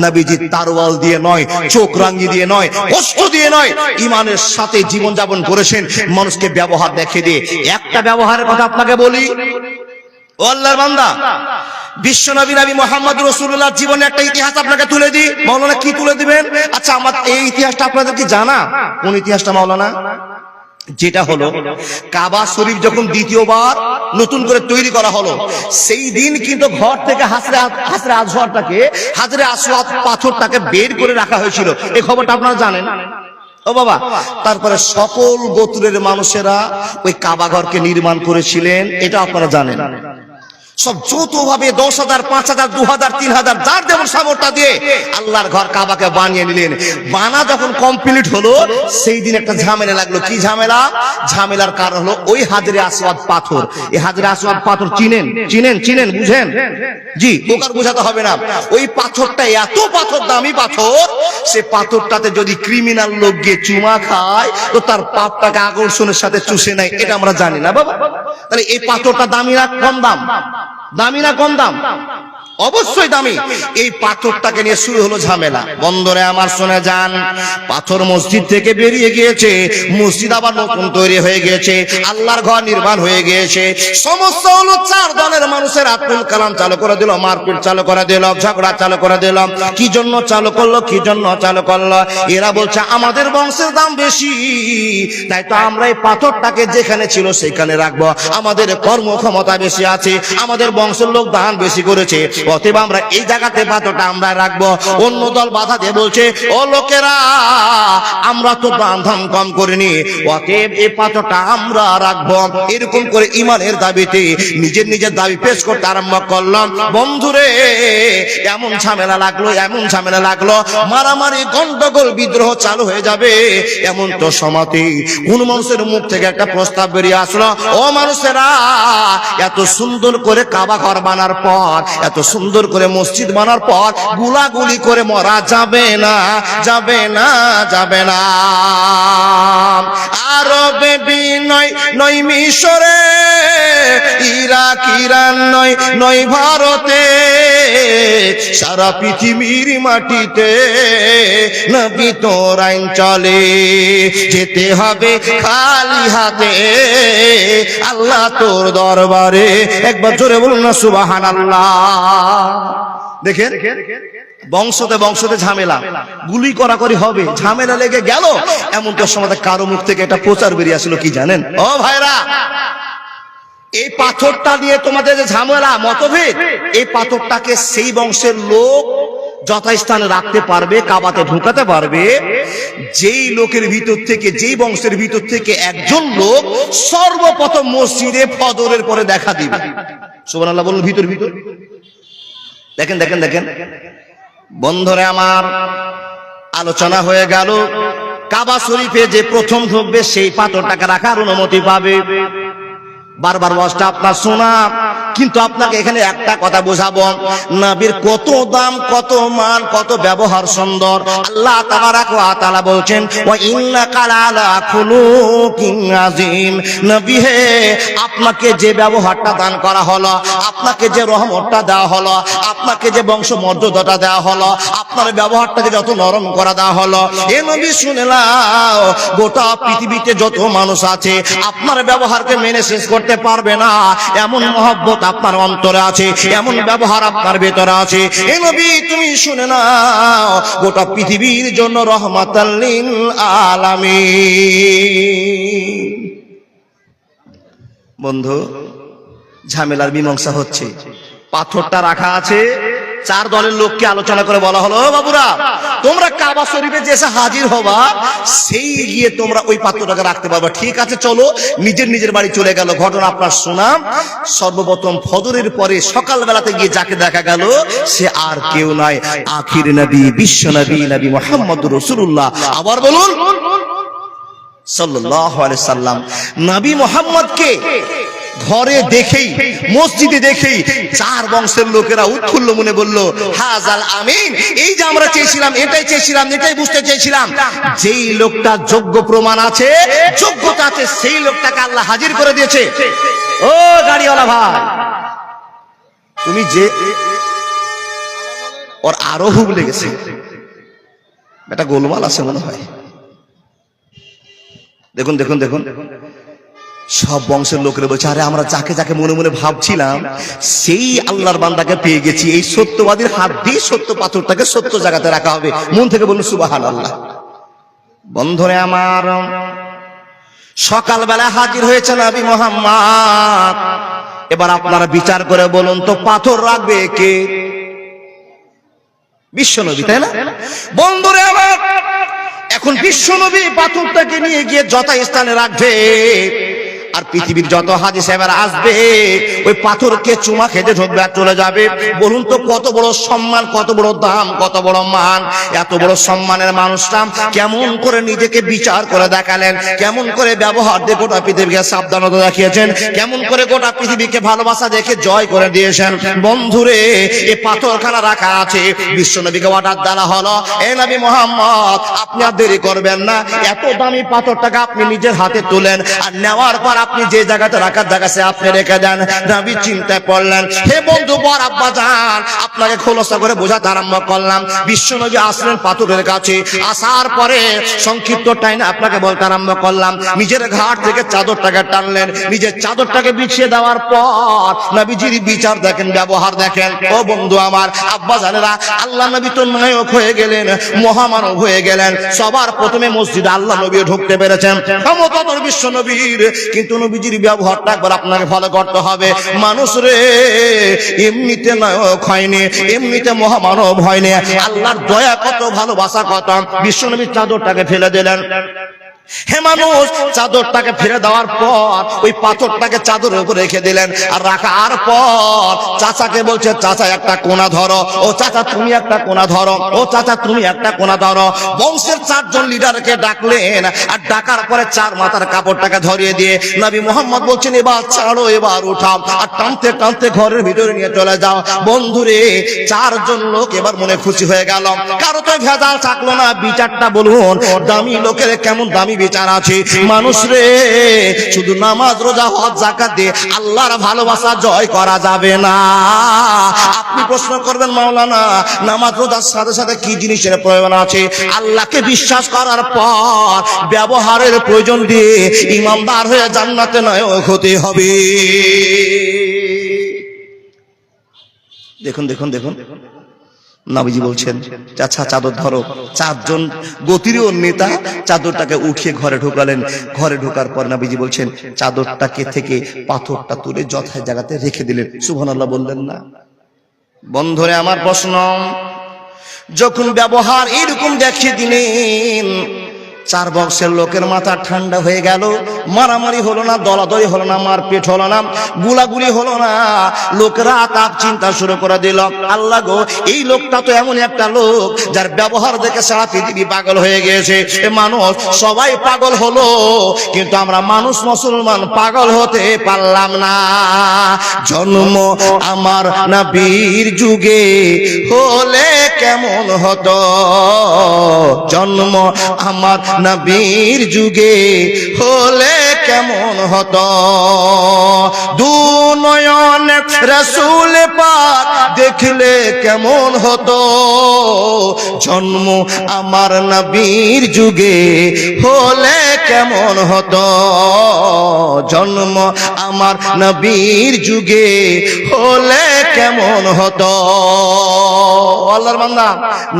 নবীজি তারওয়াল দিয়ে নয়, চোখ রাঙিয়ে দিয়ে নয়, কষ্ট দিয়ে নয়, ঈমানের সাথে জীবন যাপন করেছেন মানুষকে ব্যবহার দেখে দিয়ে। একটা ব্যবহারের কথা আপনাকে বলি, ও আল্লাহর বান্দা, বিশ্বনবী নবী মুহাম্মদ রাসূলুল্লাহর জীবনের একটা ইতিহাস আপনাকে তুলে দিই। মাওলানা, কি তুলে দিবেন? আচ্ছা, আমার এই ইতিহাসটা আপনাদের কি জানা? কোন ইতিহাসটা মাওলানা? যেটা হলো, কাবা শরীফ যখন দ্বিতীয়বার নতুন করে তৈরি করা হলো, সেই দিন কিন্তু ঘর থেকে হাজরে আসওয়াদ পাথরটাকে বের করে রাখা হয়েছিল। এই খবরটা আপনারা জানেন? ও বাবা, তারপরে সকল গোত্রের মানুষেরা ওই কাবা ঘরকে নির্মাণ করেছিলেন, এটা আপনারা জানেন। সব যৌথভাবে 10,000, 5,000, 2,000, 3,000 যার যেমন সামর্থ্য দিয়ে আল্লাহর ঘর কাবাকে বানিয়ে নিলেন। বানা যখন কমপ্লিট হলো, সেই দিন একটা ঝামেলা লাগলো। কি ঝামেলা? ঝামেলার কারণ হলো ওই হাজরে আসওয়াদ পাথর। এই হাজরে আসওয়াদ পাথর চিনেন বুঝেন? জি, ওকার বোঝাতে হবে না। ওই পাথরটা এত দামি পাথর, সে পাথরটাতে যদি ক্রিমিনাল লোক গিয়ে চুমা খায় তো তার পাপটাকে আকর্ষণের সাথে চুষে নেয়। এটা আমরা জানি না বাবা? তাহলে এই পাথরটা দামি না কম দাম? দামি না কম দাম? অবশ্যই দামি। এই পাথরটাকে নিয়ে শুরু হলো ঝামেলা। বন্ধুরে আমার, শুনে যান, পাথর মসজিদ থেকে বেরিয়ে গিয়েছে, মসজিদ আবার নতুন তৈরি হয়ে গিয়েছে, আল্লাহর ঘর নির্মাণ হয়ে গিয়েছে। সমস্যা হলো 4 দলের মানুষের আতুল কালাম চালু করে দিল, মারপিট চালু করে দিল, ঝগড়া চালু করে দিল। কি জন্য চালু করলো? এরা বলছে আমাদের বংশের দাম বেশি, তাই তো আমরা এই পাথরটাকে যেখানে ছিল সেখানে রাখবো। আমাদের কর্মক্ষমতা বেশি আছে, আমাদের বংশের লোক দান বেশি করেছে, অতএব আমরা এই জায়গাতে পাথরটা আমরা রাখবো। অন্য দল বাধা দিয়ে বলছে, ও লোকেরা, আমরা তো দান কম করিনি, অতএব এই পাথরটা আমরা রাখবো। এরকম করে ঈমানের দাবিতে নিজের দাবি পেশ করতে আরম্ভ করলাম। বন্ধুরে, এমন ঝামেলা লাগলো, মারামারি, গন্ডগোল, বিদ্রোহ চালু হয়ে যাবে। এমন তো সমাতে কোন মানুষের মুখ থেকে একটা প্রস্তাব বেরিয়ে আসলো, ও মানুষেরা, এত সুন্দর করে কাবা ঘর বানার পর, এত সুন্দর করে মসজিদ বানার পর গুলাগুলি করে মরা যাবে না, যাবে না, যাবে না। আরবে নয়, নয় মিশরে, ইরাক ইরান নয়, নয় ভারতে, সারা পৃথিবীর মাটিতে নবী তোর আইন চলে। যেতে হবে খালি হাতে আল্লাহ তোর দরবারে। একবার জোরে বলুন না সুবহানাল্লাহ। দেখেন বংশতে বংশতে ঝামেলা, গুলি করাকরি হবে, ঝামেলা লেগে গেল। এমন তো সময় কারো মুখ থেকে একটা প্রচার বেরিয়ে আসলো কি জানেন? ও ভাইরা, এই পাথরটা নিয়ে তোমাদের যে ঝামেলা মতভেদ, এই পাথরটাকে সেই বংশের লোক যথাস্থানে রাখতে পারবে, কাবাতে ঢুকাতে পারবে, যেই লোকের ভিতর থেকে, যেই বংশের ভিতর থেকে একজন লোক সর্বপ্রথম মসজিদে ফজরের পরে দেখা দিবে। সুবহানাল্লাহ বলুন। ভিতর ভিতর দেখেন দেখেন দেখেন বন্ধুরে আমার, আলোচনা হয়ে গেল কাবা শরীফে যে প্রথম ঢুকবে সেই পাথরটাকে রাখার অনুমতি পাবে। বারবার ওয়াজটা আপনার শোনা, কিন্তু আপনাকে এখানে একটা কথা বোঝাবো, নবীর কত দাম, কত মান, কত ব্যবহার সুন্দর। আল্লাহ তাবারাকা ওয়া তাআলা বলছেন, ওয়া ইন্নাকা লাআলা খুলুকিন আযীম। নবী হে, আপনাকে যে ব্যবহারটা দান করা হলো, আপনাকে যে রহমতটা দেওয়া হলো, আপনাকে যে বংশমর্যাদাটা দেওয়া হলো, আপনার ব্যবহারটাকে যত নরম করা দেওয়া হলো, এ নবী শুনে নাও, গোটা পৃথিবীতে যত মানুষ আছে আপনার ব্যবহারকে মেনে শেষ করতে পারবে না। এমন মহব্বত আপনার অন্তরে আছে, এমন ব্যবহার আপনার ভেতরে আছে। এ নবী তুমি শুনে নাও, গোটা পৃথিবীর জন্য রহমাতাল লিল আলামিন। বন্ধু, ঝামেলার মীমাংসা হচ্ছে, পাথরটা রাখা আছে, চার দলের লোককে আলোচনা করে বলা হলো, বাবুরা তোমরা কাবা শরীফে যে এসে হাজির হবা, সেই গিয়ে তোমরা ওই পাত্রটাকে রাখতে পারবা। ঠিক আছে চলো, নিজের নিজের বাড়ি চলে গেল। ঘটনা আপনার শোনাম, সর্বপ্রথম ফজরের পরে সকালবেলাতে গিয়ে যাকে দেখা গেল সে আর কেউ নয়, আখির নবী, বিশ্ব নবী, নবী মুহাম্মদুর রাসূলুল্লাহ। আবার বলুন সাল্লাল্লাহু আলাইহি সাল্লাম। নবী মুহাম্মদকে ঘরে দেখেই, মসজিদে দেখেই চার বংশের লোকেরা উৎফুল্ল মনে বলল, হাজাল আমিন। এই যে আমরা চেয়েছিলাম, এটাই চেয়েছিলাম, এটাই বুঝতে চেয়েছিলাম, যেই লোকটা যোগ্য প্রমাণ আছে, যোগ্যতা আছে, সেই লোকটাকে আল্লাহ হাজির করে দিয়েছে। ও গাড়িওয়ালা ভাই, তুমি যে, ওর আরো হুব লেগেছে, এটা গোলমাল আছে মনে হয়। দেখুন দেখুন দেখুন, সব বংশের লোকেরা বলছে, আরে আমরা যাকে যাকে মনে মনে ভাবছিলাম সেই আল্লাহর বান্দাকে পেয়ে গেছি। এই সত্যবাদীর হাত দিয়ে সত্য পাথরটাকে সত্য জায়গাতে রাখা হবে। মন থেকে বলুন সুবহানাল্লাহ। বন্ধুরে আমার, সকালবেলা হাজির হয়েছে নবী মুহাম্মদ। এবার আপনারা বিচার করে বলুন তো, পাথর রাখবে কে? বিশ্বনবী, তাই না? বন্ধুরে আমার, এখন বিশ্বনবী পাথরটাকে নিয়ে গিয়ে যথাস্থানে রাখবে, আর পৃথিবীর যত হাজি সাহেবেরা আসবে ওই পাথরকে চুমা খেতে ঢুকবে আর চলে যাবে। বলুন তো কত বড় সম্মান, কত বড় দাম, কত বড় মান। এত বড় সম্মানের মানুষটা কেমন করে নিজেকে বিচার করে দেখালেন, কেমন করে ব্যবহার দিয়ে গোটা পৃথিবীকে সাবধানতা দেখিয়েছেন, কেমন করে গোটা পৃথিবীকে ভালোবাসা দেখে জয় করে দিয়েছেন। বন্ধুরে, এই পাথরখানা রাখা আছে, বিশ্বনবীকে অর্ডার দেওয়া হলো, এ নবী মুহাম্মদ আপনি আর দেরি করবেন না, এত দামি পাথরটাকে আপনি নিজের হাতে তুলেন, আর নেওয়ার পর আপনি যে জায়গাতে রাখার জায়গা সে আপনি রেখে দেন। নবী চিন্তায় পড়লেন, হে বন্ধু বর আব্বা জান, আপনাকে খোলসা করে বোঝাতে আরম্ভ করলাম। বিশ্বনবী আসলেন পাথরের কাছে, আসার পরে সংক্ষিপ্ত টাইমে আপনাকে বলতে আরম্ভ করলাম, নিজের ঘাট থেকে চাদরটাকে টানলেন, নিজের চাদরটাকে বিছিয়ে দেওয়ার পর নবীজির বিচার দেখেন, ব্যবহার দেখেন। ও বন্ধু আমার, আব্বা জানেরা, আল্লাহ নবী তো নায়ক হয়ে গেলেন, মহামানব হয়ে গেলেন। সবার প্রথমে মসজিদে আল্লাহ নবী ঢুকতে পেরেছেন, ক্ষমতা তোর বিশ্ব নবীর। কিন্তু নবীজির ব্যবহারটা একবার আপনাকে ফলো করতে হবে। মানুষ রে এমনিতে নায়ক হয়নি, এমনিতে মহামানব হয়নি, আল্লাহর দয়া কত, ভালোবাসা কত। বিশ্বনবীর চাদরটাকে ফেলে দিলেন, হে মানুষ, চাদরটাকে ফিরে দেওয়ার পর ওই পাথরটাকে চাদরের উপর রেখে দিলেন, আর রাখার পর চাচাকে বলছে, চাচা একটা কোনা ধরো, ও চাচা তুমি একটা কোনা ধরো, ও চাচা তুমি একটা কোনা ধরো। বংশের 4 জন লিডারকে ডাকলেন, আর ডাকার পরে 4 মাথার কাপড়টাকে ধরিয়ে দিয়ে নবী মুহাম্মদ বলছেন, এবার ছাড়ো, এবার উঠাও, আর টানতে টানতে ঘরের ভিতরে নিয়ে চলে যাও। বন্ধুরে, 4 জন লোক এবার মনে খুশি হয়ে গেল, কারো তো ভেজাল থাকলো না। বিচারটা বলুন, দামি লোকের কেমন দামি বিচার আছে। মানুষ রে, শুধু নামাজ রোজা হজ যাকাত দিয়ে আল্লাহর ভালোবাসা জয় করা যাবে না। আপনি প্রশ্ন করবেন, মাওলানা নামাজ রোজার সাথে সাথে কি জিনিসের প্রয়োজন আছে? আল্লাহকে বিশ্বাস করার পর ব্যবহারের প্রয়োজন দিয়ে ইমানদার হয়ে জান্নাতে নায়ক হতে হবে। দেখুন দেখুন দেখুন, নবীজি বলছেন, চাচা চাদর ধরো। 4 জন গোত্রীয় নেতা চাদরটাকে উঠিয়ে ঘরে ঢোকালেন। ঘরে ঢোকার পর নবীজি বলছেন, চাদরটাকে থেকে পাথরটা তুলে যথায় জায়গাতে রেখে দিলেন। সুবহানাল্লাহ বললেন না? বন্ধুরে আমার প্রশ্ন, যখন ব্যবহার এরকম দেখিয়ে দিলেন, 4 বংশের লোকের মাথা ঠান্ডা হয়ে গেল। মারামারি হলো না, দলাদলি হলো না, মারপিট হলো না, গুলাগুলি হলো না। লোকরা তাপ চিন্তা শুরু করে দিল, আল্লাহ গো, এই লোকটা তো এমন একটা লোক যার ব্যবহার দেখে সারা পৃথিবী পাগল হয়ে গিয়েছে। মানুষ সবাই পাগল হলো, কিন্তু আমরা মানুষ মুসলমান পাগল হতে পারলাম না। জন্ম আমার নবীর যুগে হলে কেমন হতো, জন্ম আমার নবীর যুগে হলে কেমন হতো। দুনয়ন রাসূল পাক দেখলে কেমন হতো, জন্ম আমার নবীর যুগে হলে কেমন হতো, জন্ম আমার নবীর যুগে হলে কেমন হতো। আল্লাহর বান্দা,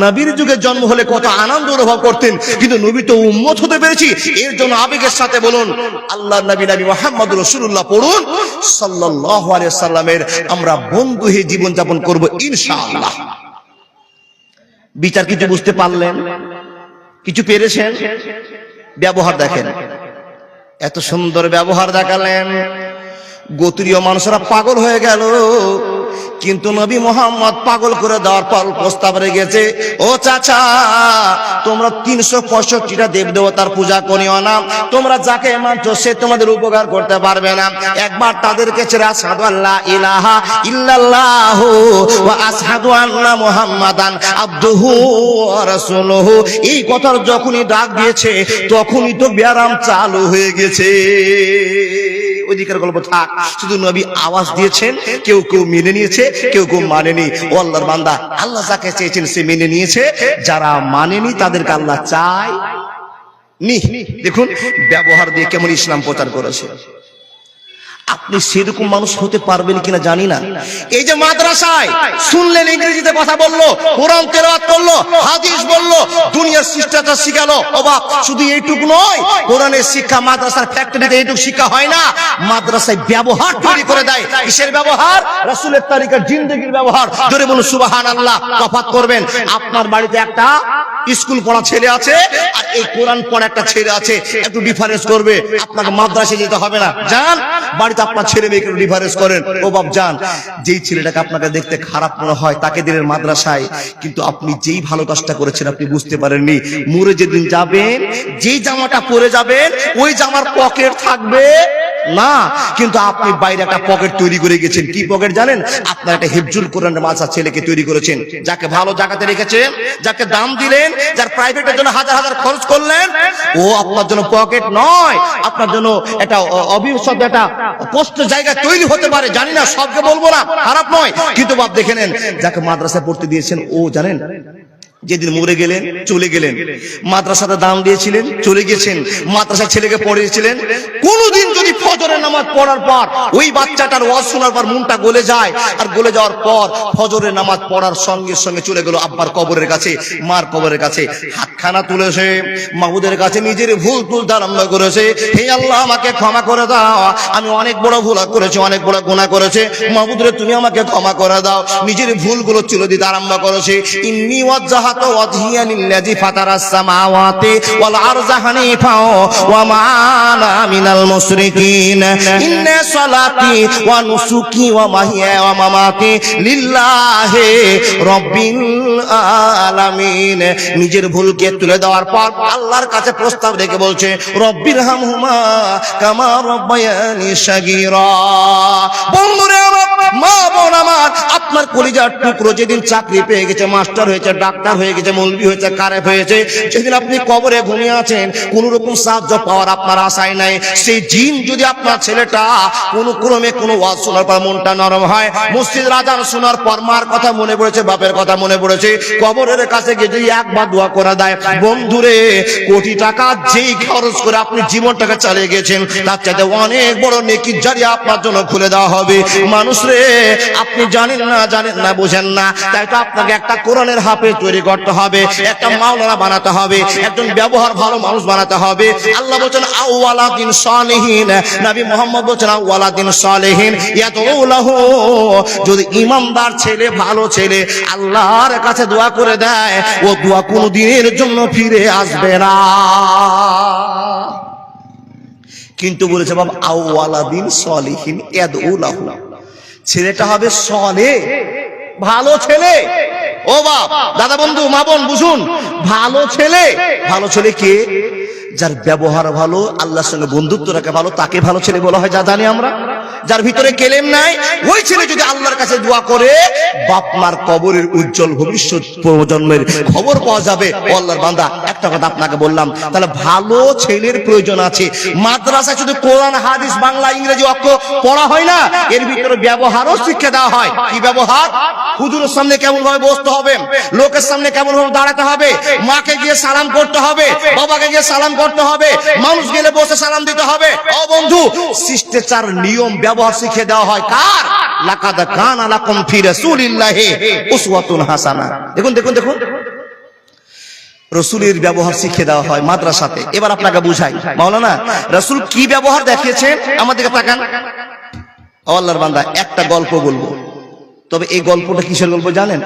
নবীর যুগে জন্ম হলে কত আনন্দ অনুভব করতেন, কিন্তু নবী তো উম্মত হতে পেরেছি, এর জন্য আবেগের সাথে বলুন আল্লাহর নবী নবী মুহাম্মদুর রাসূলুল্লাহ পড়ুন সাল্লাল্লাহু আলাইহি সাল্লামের আমরা বন্ধু হয়ে জীবন যাপন করব ইনশাআল্লাহ। বিচার কিছু বুঝতে পারলেন? কিছু পেরেছেন? ব্যবহার দেখেন, এত সুন্দর ব্যবহার দেখালেন, গোত্রীয় মানুষরা পাগল হয়ে গেল। কিন্তু নবী মুহাম্মদ পাগল করে দেওয়ার পর প্রস্তাব রেখেছে, ও চাচা, তোমরা 365টা দেব দেবতার পূজা করিও না, তোমরা যাকে মানছো সে তোমাদের উপকার করতে পারবে না। একবার তাদেরকে ছেড়ে আশহাদু আল্লা ইলাহা ইল্লাল্লাহু ওয়া আশহাদু আন্না মুহাম্মাদান আবদুহু ওয়া রাসূলুহু, এই কথার যখনই ডাক দিয়েছে তখনই তো ব্যারাম চালু হয়ে গেছে। ওইদিকের গল্প থাক, শুধু নবী আওয়াজ দিয়েছেন, কেউ কেউ মেনে নিয়েছে, কেউ কেউ মানেনি। ও আল্লাহর বান্দা, আল্লাহ যাকে চেয়েছেন সে মেনে নিয়েছে, যারা মানেনি তাদেরকে আল্লাহ চায় নি। দেখুন ব্যবহার দিয়ে কেমন ইসলাম প্রচার করেছে। আপনি সেরকম মানুষ হতে পারবেন কিনা জানি না। এই যে মাদ্রাসায় শুনলেন ইংরেজিতে কথা বললো, কোরআন তেলাওয়াত করলো, হাদিস বললো, দুনিয়ার শিষ্টাচার শিখালো, অবাক শুধু এইটুকু নয়, কোরআনের শিক্ষা মাদ্রাসার ফ্যাক্টরিতে এইটুকু শিক্ষা হয় না, মাদ্রাসায় ব্যবহার তৈরি করে দেয়। কিসের ব্যবহার? রাসূলের তরিকার জিন্দেগির ব্যবহার। জোরে বলুন সুবহানাল্লাহ। তফাৎ করবেন, আপনার বাড়িতে একটা স্কুল পড়া ছেলে আছে আর এই কোরআন পড়া একটা ছেলে আছে, একটু ডিফারেন্স করবে। আপনাকে মাদ্রাসায় যেতে হবে না, যান বাড়িতে আপনার ছেলে মেয়েকে ডিফারেন্স করেন। ও বাপ যান, যেই ছেলেটাকে আপনাকে দেখতে খারাপ মনে হয় তাকে দিলেন মাদ্রাসায়, কিন্তু আপনি যেই ভালো কাজটা করেছেন আপনি বুঝতে পারেননি। মরে যেদিন যাবেন, যেই জামাটা পরে যাবেন ওই জামার পকেট থাকবে না, কিন্তু আপনি বাইরে একটা পকেট তৈরি করে গেছেন। কি পকেট জানেন? আপনার একটা হিফজুল কোরআনের মাদ্রাসা ছেলেকে তৈরি করেছেন, যাকে ভালো জায়গাতে রেখেছেন, যাকে দাম দিলেন, যার প্রাইভেটের জন্য হাজার হাজার খরচ করলেন, ও আপনার জন্য পকেট নয়, আপনার জন্য একটা অবিশ্বাস একটা কষ্ট জায়গা তৈরি হতে পারে। জানি না, সবকে বলবো না, খারাপ নয়, কিন্তু বাপ দেখে নেন, যাকে মাদ্রাসায় পড়তে দিয়েছেন ও জানেন যেদিন মরে গেলেন চলে গেলেন, মাদ্রাসাতে দাম দিয়েছিলেন চলে গেছেন, মাদ্রাসা ছেলেকে পড়িয়েছিলেন, কোনদিন যদি ফজরের নামাজ পড়ার পর ওই বাচ্চাটার ওয়াজ শোনার পর মনটা গলে যায়, আর গলে যাওয়ার পর ফজরের নামাজ পড়ার সঙ্গে সঙ্গে চলে গেল আব্বার কবরের কাছে, মার কবরের কাছে, হাতখানা তুলেছে মাহবুদের কাছে, নিজের ভুল তুলতে আরম্ভ করেছে, হে আল্লাহ আমাকে ক্ষমা করে দাও, আমি অনেক বড় ভুল করেছি, অনেক বড় গুনাহ করেছে, মাহবুদ রে তুমি আমাকে ক্ষমা করে দাও। নিজের ভুলগুলো তুলে দিতে আরম্ভ করেছে। ইন্নী ওয়াজ্জাহা ওয়াজহাতু ওয়াজহিয়া লিল্লাযী ফাতারাস সামাওয়াতি ওয়াল আরযা হানিফা ওয়া মা আনা মিনাল মুশরিকিন ইন্না সলাতি ওয়া নুসুকি ওয়া মাহিয়া ওয়া মামাতি লিল্লাহি রাব্বিল আলামিন। নিজের ভুলকে তুলে দেওয়ার পর আল্লাহর কাছে প্রস্তাব রেখে বলছে রব্বিরহামহুমা কামা রাব্বায়ানি সাগীরা। বন্ধুরে আমার, মা বোন আমার, আপনার কলিজার টুকরো যেদিন চাকরি পেয়ে গেছে, মাস্টার হয়েছে, ডাক্তার হয়ে গেছে, মৌলভী হয়েছে, কারেফ হয়েছে, যেদিন আপনি কবরে ঘুমিয়ে আছেন, কোন রকম সাহায্য পাওয়ার আপনার আশায় নাই, সেই জিন যদি আপনার ছেলেটা কোন ক্রমে কোনো ওয়াজ শোনার পর মনটা নরম হয়, মসজিদ আযান শোনার পর মার কথা মনে পড়েছে, বাপের কথা মনে পড়েছে, কবরের কাছে গিয়ে যদি একবার দোয়া করে দেয়, বন্ধুরে কোটি টাকা যেই খরচ করে আপনি জীবনটাকে চালিয়ে গেছেন, তার চাইতে অনেক বড় নেকির জারিয়া আপনার জন্য খুলে দেওয়া হবে। মানুষ রে, আপনি জানেন না, বুঝেন না, তাই তো আপনাকে একটা কোরআনের হাফেজ তৈরি করতে হবে, একটা মাওলানা বানাতে হবে, একজন ব্যবহার ভালো মানুষ বানাতে হবে। আল্লাহ বলেন আওয়ালাদিন সালিহিন, নবী মুহাম্মদ বলেন আওয়ালাদিন সালিহিন ইয়াদউ লাহু। যদি ইমানদার ছেলে, ভালো ছেলে আল্লাহর কাছে দোয়া করে দেয়, ও দোয়া কোনো দিনের জন্য ফিরে আসবে না। কিন্তু বলেছে বাবা আওয়ালাদিন সালিহিন ইয়াদউ লাহু, ছেলেটা হবে সালেহ, ভালো ছেলে। ও বাপ, দাদা, বন্ধু, মা বোন, বুঝুন, ভালো ছেলে। ভালো ছেলে কে? যার ব্যবহার ভালো, আল্লাহর সঙ্গে বন্ধুত্ব রাখে ভালো, তাকে ভালো ছেলে বলা হয়। যা জানি আমরা, যার ভিতরে কেলেম নাই, ওই ছেলে যদি আল্লাহর কাছে দোয়া করে, বাপ মার কবরের উজ্জ্বল ভবিষ্যৎ প্রজন্মের খবর পাওয়া যাবে। ও আল্লাহর বান্দা, একটা কথা আপনাকে বললাম, তাহলে ভালো ছেলের প্রয়োজন আছে। মাদ্রাসায় শুধু কোরআন, হাদিস, বাংলা, ইংরেজি অক্ষর পড়া হয় না, এর ভিতরে ব্যবহারও শিক্ষা দেওয়া হয়। কি ব্যবহার? হুজুরের সামনে কেমন ভাবে বসতে হবে, লোকের সামনে কেমন ভাবে দাঁড়াতে হবে, মাকে গিয়ে সালাম করতে হবে, বাবাকে গিয়ে সালাম করতে হবে, মানুষ গেলে বসে সালাম দিতে হবে। ও বন্ধু, শিষ্টাচার, নিয়ম, ব্যবহার শিখিয়ে দেওয়া হয়। কার? লাকাদ কানা লাকুম ফি রাসূলিল্লাহি উসওয়াতুন হাসানাহ। দেখুন দেখুন দেখুন, রাসূলের ব্যবহার শিখিয়ে দেওয়া হয় মাদ্রাসাতে। এবার আপনাকে বুঝাই, মাওলানা রাসূল কি ব্যবহার দেখিয়েছেন, আমাদেরকে তাকান। আল্লাহর বান্দা, একটা গল্প বলবো, তবে এই গল্পটা কিসের গল্প জানেন?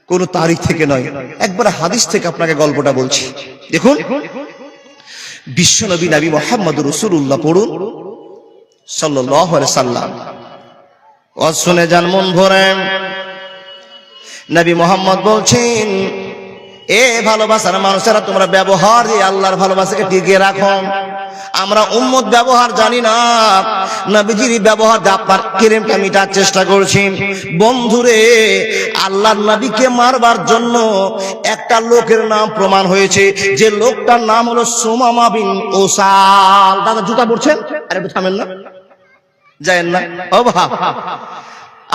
কোন তারিখ থেকে নয়, একবার হাদিস থেকে আপনাকে গল্পটা বলছি। দেখুন, বিশ্বনবী নবী মুহাম্মদুর রাসূলুল্লাহ পড়ুন সাল্লাল্লাহু আলাইহি সাল্লাম। ওয়াজ শুনে যান মন ভরে। নবী মুহাম্মদ বলছেন, এ ভালোবাসার মানুষেরা, তোমরা ব্যবহার আল্লাহর ভালোবাসাকে টিকিয়ে রাখো। আমরা উম্মত ব্যবহার জানি না, নবীজির ব্যবহার আপনার কেরেমটা মিটার চেষ্টা করছি। বন্ধুরে, আল্লাহর নবীকে মারবার জন্য একটা লোকের নাম প্রমাণ হয়েছে, যে লোকটার নাম হলো সুমামা বিন উসাল। দাদা জুতা পড়ছেন? আরে থামেন না, যায়েন না। ও বাবা,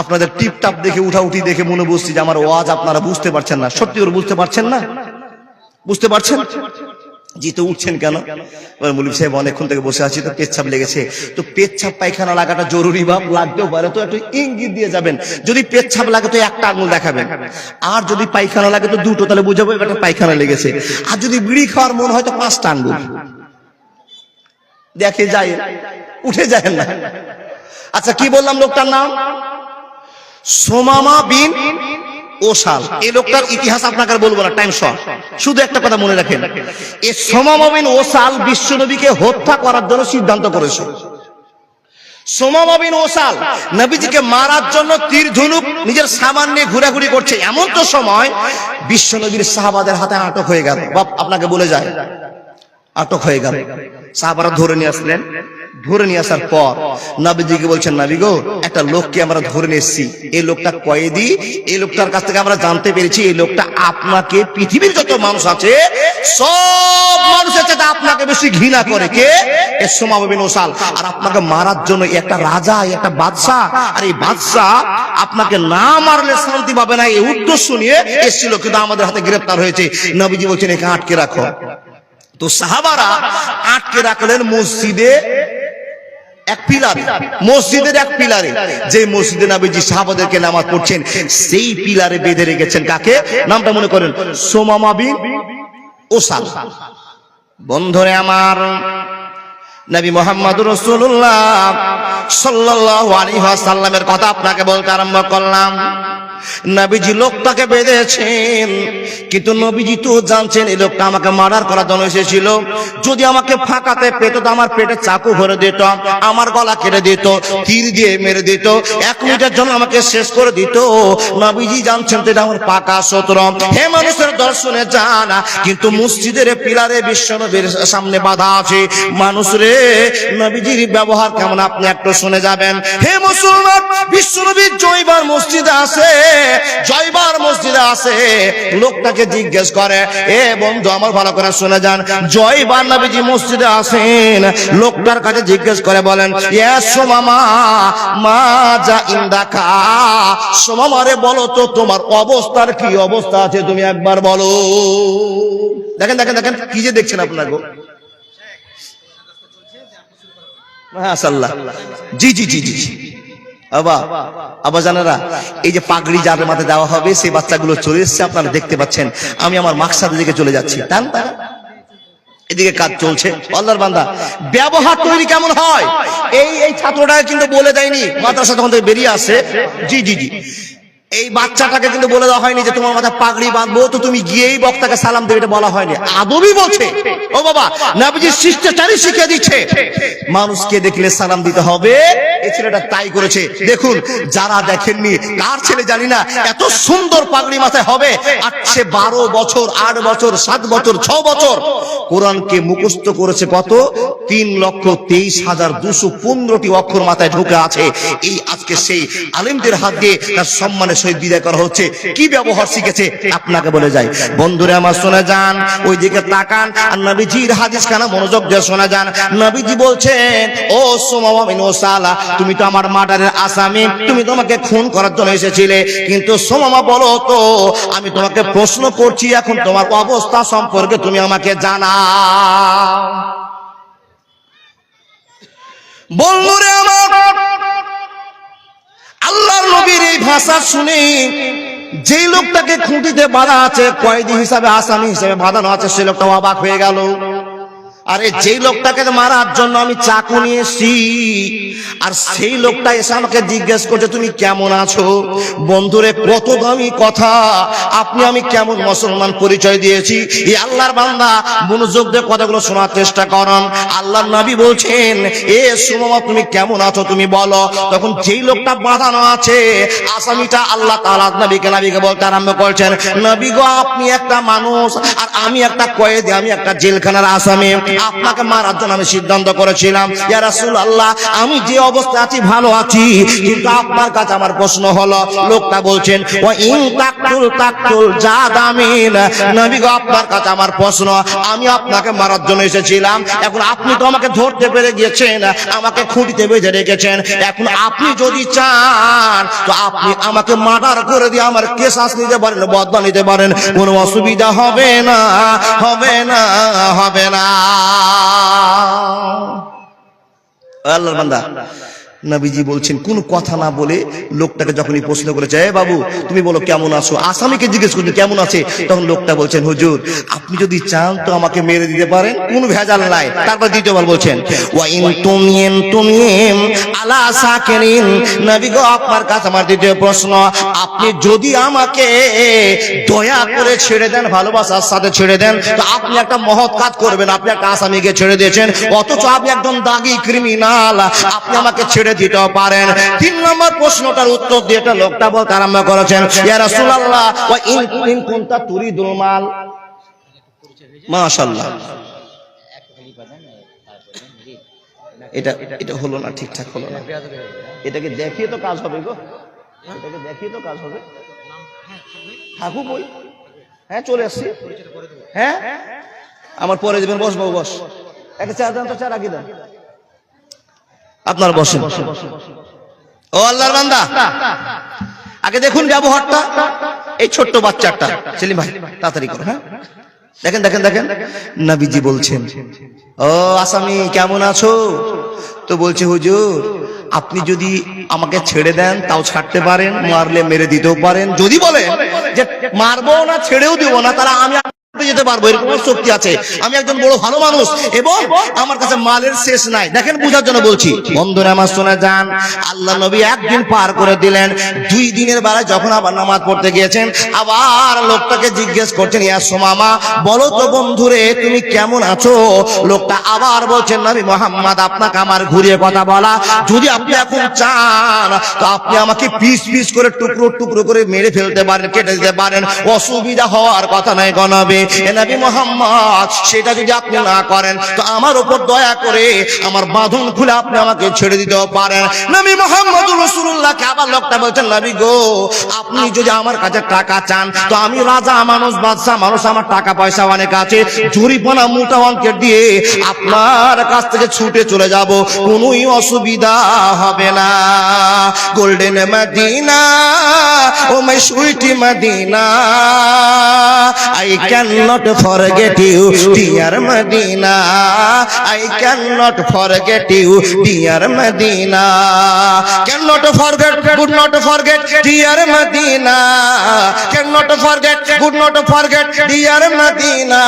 আপনাদের টিপটাপ দেখে, উঠাউঠি দেখে মনে বুঝছি যে আমার ওয়াজ আপনারা বুঝতে পারছেন না। সত্যি করে বুঝতে পারছেন না? বুঝতে পারছেন? জি, তো উঠছেন কেন? মৌলভী সাহেব, অনেকক্ষণ থেকে বসে আছি, তো পেচ্ছাপ লেগেছে। তো পেচ্ছাপ পায়খানা লাগাটা জরুরি, বাপ, লাগতেও পারে, তো একটু ইঙ্গিত দিয়ে যাবেন। যদি পেচ্ছাপ লাগে তো একটা আঙুল দেখাবেন, আর যদি পায়খানা লাগে তো দুটো, তাহলে বুঝাবো এটা পায়খানা লেগেছে। আর যদি বিড়ি খাওয়ার মন হয় তো 5টা আঙুল দেখে যায়, উঠে যায় না। আচ্ছা, কি বললাম লোকটার নাম? সুমামা বিন ওসাল। এই লোকটার ইতিহাস আপনাকে বলবো না, টাইম শর্ট। শুধু একটা কথা মনে রাখেন, এই সুমামা বিন ওসাল বিশ্বনবীকে হত্যা করার জন্য সিদ্ধান্ত করেছে। সুমামা বিন ওসাল নবীজিকে মারার জন্য তীর ধনুক নিজের সামান নিয়ে ঘোরাঘুরি করছে। এমন তো সময় বিশ্বনবীর সাহাবাদের হাতে আটক হয়ে গেল। বাপ, আপনাকে বলে যায়, আটক হয়ে গেল। সাহাবারা ধরে নিয়ে আসলেন। ধরে নিয়ে আসার পর নবীজিকে বলছেন, নবী গো, একটা লোককে আমরা ধরে নিয়ে এসেছি, এই লোকটা কয়েদি। এই লোকটার কাছ থেকে আমরা জানতে পেরেছি এই লোকটা আপনাকে, পৃথিবীর যত মানুষ আছে সব মানুষের সাথে আপনাকে বেশি ঘৃণা করে। কে? এ সুমামা বিন ওসাল। আর আপনাকে মারার জন্য একটা রাজা, একটা বাদশা, আর এই বাদশা আপনাকে না মারলে শান্তি পাবে না, এই উদ্দেশ্য নিয়ে এসেছিল, কিন্তু আমাদের হাতে গ্রেফতার হয়েছে। নবীজি বলছেন, একে আটকে রাখো। তো সাহাবারা আটকে রাখলেন মসজিদে এক পিলারে, মসজিদের এক পিলারে, যে মসজিদে নবীজি সাহাবাদেরকে নামাজ পড়ছেন, সেই পিলারে বেঁধে রেখেছেন। কাকে? নামটা মনে করেন, সুমামা বিন ওসাল। বন্ধুরে আমার, নবী মুহাম্মদুর রাসূলুল্লাহ সাল্লাল্লাহু আলাইহি ওয়াসাল্লামের কথা আপনাকে বলতে আরম্ভ করলাম। নবীজি লোকটাকে বেঁধেছেন, কিন্তু নবীজি তো জানছেন এই লোকটা আমাকে মার্ডার করার জন্য এসেছিল। যদি আমাকে ফাঁকাতে পেত তো আমার পেটে চাকু ভরে দিত, আমার গলা কেটে দিত, তীর দিয়ে মেরে দিত, 1 মিনিটের জন্য আমাকে শেষ করে দিত। নবীজি জানছেন তো এটা আমার পাকা শত্রু। হে মানুষের দর্শনে যান, কিন্তু মসজিদের পিলারে বিশ্বনবীর সামনে বাধা আছে। মানুষ রে, নবীজির ব্যবহার কেমন আপনি একটু শুনে যাবেন। হে মুসলমান, বিশ্বনবী জয়বার মসজিদে আছে, জয়বার মসজিদে আছে। লোকটাকে জিজ্ঞেস করে, এ বন্ধু আমার ভালো করে শুনে যান, জয়বার নবীজি মসজিদে আসেন। লোকটার কাছে জিজ্ঞেস করে বলেন, ইয়া সোমামা মা যা ইন্দাকা, সোমামা রে বলো তো তোমার অবস্থার কি অবস্থা আছে, তুমি একবার বলো। দেখেন দেখেন দেখেন কি যে দেখছেন আপনার গো। মাশাআল্লাহ, জি জি জি জি। আবা জানেরা, এই যে পাগড়ি যার মাথায় দেওয়া হবে সেই বাচ্চাগুলো চলে এসছে, আপনারা দেখতে পাচ্ছেন। আমি আমার মাকসাদের দিকে চলে যাচ্ছি, টান টান এদিকে কাজ চলছে। আল্লাহর বান্দা, ব্যবহার তৈরি কেমন হয় এই ছাত্রটা কিন্তু বলে দেয়নি মাদ্রাসা তখন থেকে বেরিয়ে আসে। জি জি জি, এই বাচ্চাটাকে কিন্তু বলে দেওয়া হয়নি যে তোমার মাথায় পাগড়ি বাঁধবো তো তুমি গিয়েই বক্তাকে সালাম দেবে, এটা বলা হয়নি। আদবই বলছে, ও বাবা নবীজি শিষ্টাচারই শিখিয়ে দিচ্ছে, মানুষকে দেখলে সালাম দিতে হবে। এই ছেলেটা তাই করেছে। দেখুন, যারা দেখেননি, কার ছেলে জানি না, এত সুন্দর পাগড়ি মাথায় হবে। আর সে 12 বছর, 8 বছর, 7 বছর, 6 বছর কোরআনকে মুখস্থ করেছে। কত? 3,23,215টি অক্ষর মাথায় ঢুকে আছে। এই আজকে সেই আলেমদের হাত দিয়ে তার সম্মানের সহিত বিদায় করা হচ্ছে। কি ব্যবহার শিখেছে আপনাকে বলে যায়। বন্ধুরা আমার শুনে যান, ওই দিকে তাকান আর নবীজির হাদিস খানা মনোযোগ দিয়ে শুনে যান। নবীজি বলছেন, ও সুমামা বিন ওসালা, তুমি তো আমার মার্ডারের আসামি, তুমি তোমাকে খুন করার জন্য এসেছিলে। কিন্তু সুমামা বলো তো, আমি তোমাকে প্রশ্ন করছি, এখন তোমার অবস্থা সম্পর্কে তুমি আমাকে জানাও। বন্ধুরা আমার, আল্লাহর নবীর এই ভাষা শুনে যে লোকটাকে খুঁটিতে বাঁধা আছে, কয়েদি হিসাবে, আসামি হিসাবে বাঁধানো আছে, সে লোকটা অবাক হয়ে গেল। আরে যেই লোকটাকে মারার জন্য আমি চাকু নিয়ে এসেছি, আর সেই লোকটা এসে আমাকে জিজ্ঞেস করছে তুমি কেমন আছো। বন্ধুরে, কত দামি কথা, আপনি আমি কেমন মুসলমান পরিচয় দিয়েছি। এই আল্লাহর বান্দা মনোযোগ দিয়ে কথাগুলো শোনার চেষ্টা করুন। আল্লাহর নবী বলছেন, এ সুমামা তুমি কেমন আছো তুমি বলো। তখন যেই লোকটা বাঁধানো আছে, আসামিটা, আল্লাহ তাআলা নবীকে বলতে আরম্ভ করছেন, নবী গো, আপনি একটা মানুষ আর আমি একটা কয়েদি, আমি একটা জেলখানার আসামি। আপনাকে মারার জন্য আমি সিদ্ধান্ত করেছিলাম। ইয়া রাসূলুল্লাহ, আমি যে অবস্থা আছি ভালো আছি, কিন্তু আপনার কাছে আমার প্রশ্ন হলো। লোকটা বলছেন, ওয়া ইন তাকতুল জাদামিন, নবী গো, আপনার কাছে আমার প্রশ্ন, আমি আপনাকে মারার জন্য এসেছিলাম। এখন আপনি তো আমাকে ধরতে পেরে গিয়েছেন, আমাকে খুঁটিতে বেঁধে রেখেছেন। এখন আপনি যদি চান তো আপনি আমাকে মার্ডার করে দিয়ে আমার কেসাস নিতে পারেন, বদলা নিতে পারেন, কোনো অসুবিধা হবে না, হবে না, হবে না। আল্লাহর বান্দা, নবীজি বলছেন, কোন কথা না বলে লোকটাকে যখনই প্রশ্ন করেছে, এ বাবু তুমি বলো কেমন আছো, আসামিকে জিজ্ঞেস করছেন কেমন আছে, তখন লোকটা বলছেন, হুজুর আপনি যদি চান তো আমাকে মেরে দিতে পারেন, কোনো ভেজাল নাই। তারপর দ্বিতীয়বার বলছেন, ওয়া ইন তুমিন আলা সাকিরিন, নবী গো, আপনার কাছে আমার দ্বিতীয় প্রশ্ন, আপনি যদি আমাকে দয়া করে ছেড়ে দেন, ভালোবাসার সাথে ছেড়ে দেন, তো আপনি একটা মহৎ কাজ করবেন। আপনি একটা আসামিকে ছেড়ে দিয়েছেন, অথচ আপনি একজন দাগী ক্রিমিনাল, আপনি আমাকে ছেড়ে দিতে পারেন। 3 নম্বর প্রশ্নটার উত্তর দিয়ে এটা লোকটা বলতে আরম্ভ করেছেন, ইয়া রাসূলুল্লাহ, ওয়া ইন কুনতা তুরিদুল মাল। মাশাআল্লাহ, এটা হলো না, ঠিকঠাক হলো না। এটাকে দেখিয়ে তো কাজ হবে গো, এটাকে দেখিয়ে তো কাজ হবে। থাকুক ওই, হ্যাঁ চলে আসছি, হ্যাঁ আমার পরে দেবেন। বস বাবু বস, একটা চা দেন তো, চা রাখি দেন, আপনার বসেন। ও আল্লাহর বান্দা, আগে দেখুন ব্যবহারটা, এই ছোট্ট বাচ্চাটা। সেলিম ভাই তাড়াতাড়ি করো, হ্যাঁ দেখেন দেখেন দেখেন, নবীজি বলছেন, ও আসামি কেমন আছো। তো বলছে, হুজুর আপনি যদি আমাকে ছেড়ে দেন তাও ছাড়তে পারেন, মারলে মেরে দিতেও পারেন। যদি বলেন যে মারবো না, ছেড়েও দিব না, তারা আমি যেতে পারবো, এরকম শক্তি আছে। আমি একজন বড় ভালো মানুষ এবং আমার কাছে মালের শেষ নাই। দেখেন বুঝার জন্য বলছি, বন্ধুরা আমার শুনে যান। আল্লাহ নবী একদিন পার করে দিলেন, 2 দিনের বেলায় যখন আবার নামাজ পড়তে গিয়েছেন, আবার লোকটাকে জিজ্ঞেস করছেন, ইয়া সুমামা, বলো তো বন্ধুরে তুমি কেমন আছো? লোকটা আবার বলছেন, নবী মুহাম্মদ আপনাকে আমার ঘুরিয়ে কথা বলা, যদি আপনি এখন চান তো আপনি আমাকে পিস পিস করে টুকরো টুকরো করে মেরে ফেলতে পারেন, কেটে দিতে পারেন, অসুবিধা হওয়ার কথা নাই গো নবী। নবী মুহাম্মদ সেটা যদি আপনি না করেন তো আমার উপর দয়া করে আমার বাঁধন খুলে আপনি আমাকে ছেড়ে দিতেও পারেন। নবী মুহাম্মদুর রাসূলুল্লাহকে আবার লোকটা বলছেন, নবী গো আপনি যদি আমার কাছে টাকা চান তো আমি রাজা মানুষ, বাদশা মানুষ, আমার টাকা পয়সা অনেক আছে, জরিমানা মোটা অঙ্কের দিয়ে আপনার কাছ থেকে ছুটে চলে যাব, কোনোই অসুবিধা হবে না। Golden Madina oh my sweet Madina, I cannot forget you, dear Medina. I cannot forget you, dear Medina. Cannot forget, could not forget, dear Medina. Cannot forget, could not forget, dear Medina.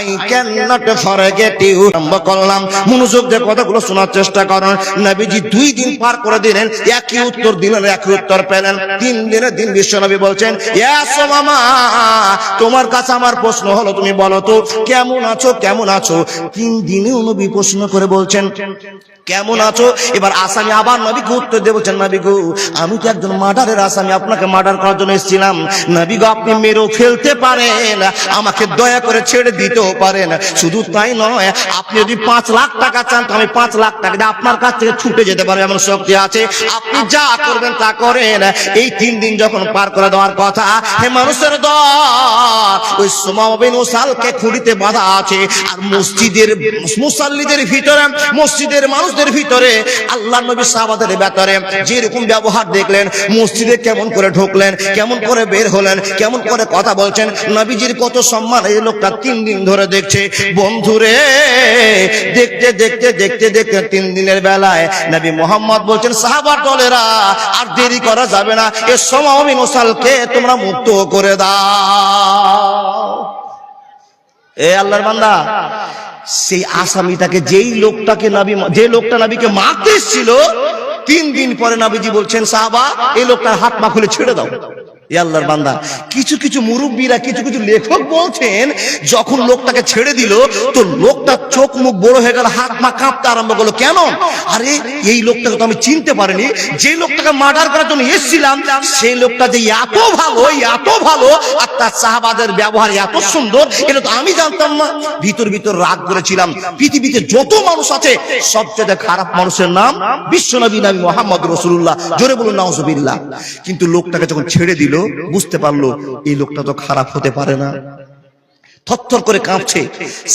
I cannot forget you. আমরা করলাম মনোযোগ দিয়ে কথাগুলো শোনার চেষ্টা করুন। নবীজি 2 দিন পার করে দিলেন, একই উত্তর দিলেন, একই উত্তর পেলেন। 3 দিনের দিন বিশ্বনবী বলছেন, ইয়া সুমামা, তোমার কাছে আমার প্রশ্ন হলো, তুমি বলো তো কেমন আছো, কেমন আছো? 3 দিনেও নবী প্রশ্ন করে বলছেন কেমন আছো। এবার আসামি আবার নবীকে উত্তর দিয়ে বলছেন, নবী গো আমি তো একজন মার্ডারের আসামি, আপনাকে মার্ডার করার জন্য এসেছিলাম। নবী গো আপনি মেরেও ফেলতে পারেন, আমাকে দয়া করে ছেড়ে দিতেও পারেন। শুধু তাই নয়, আপনি যদি 5 লাখ টাকা চান তো আমি 5 লাখ টাকা দিয়ে আপনার কাছ থেকে ছুটে যেতে পারবো, এমন শক্তি আছে। আপনি যা করবেন তা করেন। এই 3 দিন যখন পার করে দেওয়ার কথা, হে মানুষের দল, ওই সুমামা বিন উসালকে খুঁড়িতে বাঁধা আছে, আর মসজিদের মুসাল্লিদের ভিতরে, মসজিদের মানুষদের ভিতরে আল্লাহ নবী সাহাবাদের ভেতরে যেরকম ব্যবহার দেখলেন, মসজিদে কেমন করে ঢুকলেন, কেমন করে বের হলেন, কেমন করে কথা বলছেন, নবীজির কত সম্মান এই লোকটা 3 দিন ধরে দেখছে। বন্ধুরে দেখতে দেখতে দেখতে দেখতে 3 দিনের বেলায় নবী মুহাম্মদ বলছেন, সাহাবার দলেরা আর দেরি করা যাবে না, এ সুমামা বিন উসালকে তোমরা মুক্ত করে দাও। এ আল্লাহর বান্দা, সেই আসামিটাকে, যে লোকটা নবীকে মারতে এসেছিল, 3 দিন পরে নবীজি বলছেন, সাহাবা এই লোকটার হাত পা খুলে ছেড়ে দাও। এ আল্লাহর বান্দা, কিছু কিছু মুরব্বীরা, কিছু কিছু লেখক বলছেন, যখন লোকটাকে ছেড়ে দিল তো লোকটা চোখ মুখ বড় হয়ে গেল, হাত পা কাঁপতে আরম্ভ করলো। কেন? আরে এই লোকটাকে তো আমি চিনতে পারিনি, যে লোকটাকে মার্ডার করার জন্য এসেছিলাম সেই লোকটা যে এত ভালো, আর তার সাহাবাদের ব্যবহার এত সুন্দর, এটা তো আমি জানতাম না। ভিতর ভিতর রাগ করেছিলাম। পৃথিবীতে যত মানুষ আছে সবচেয়ে খারাপ মানুষের নাম বিশ্বনবী নবী মুহাম্মদ রাসূলুল্লাহ। জোরে বলুন নাউজুবিল্লাহ। কিন্তু লোকটাকে যখন ছেড়ে দিল বুঝতে পারলো এই লোকটা তো খারাপ হতে পারে না, থরথর করে কাঁপছে।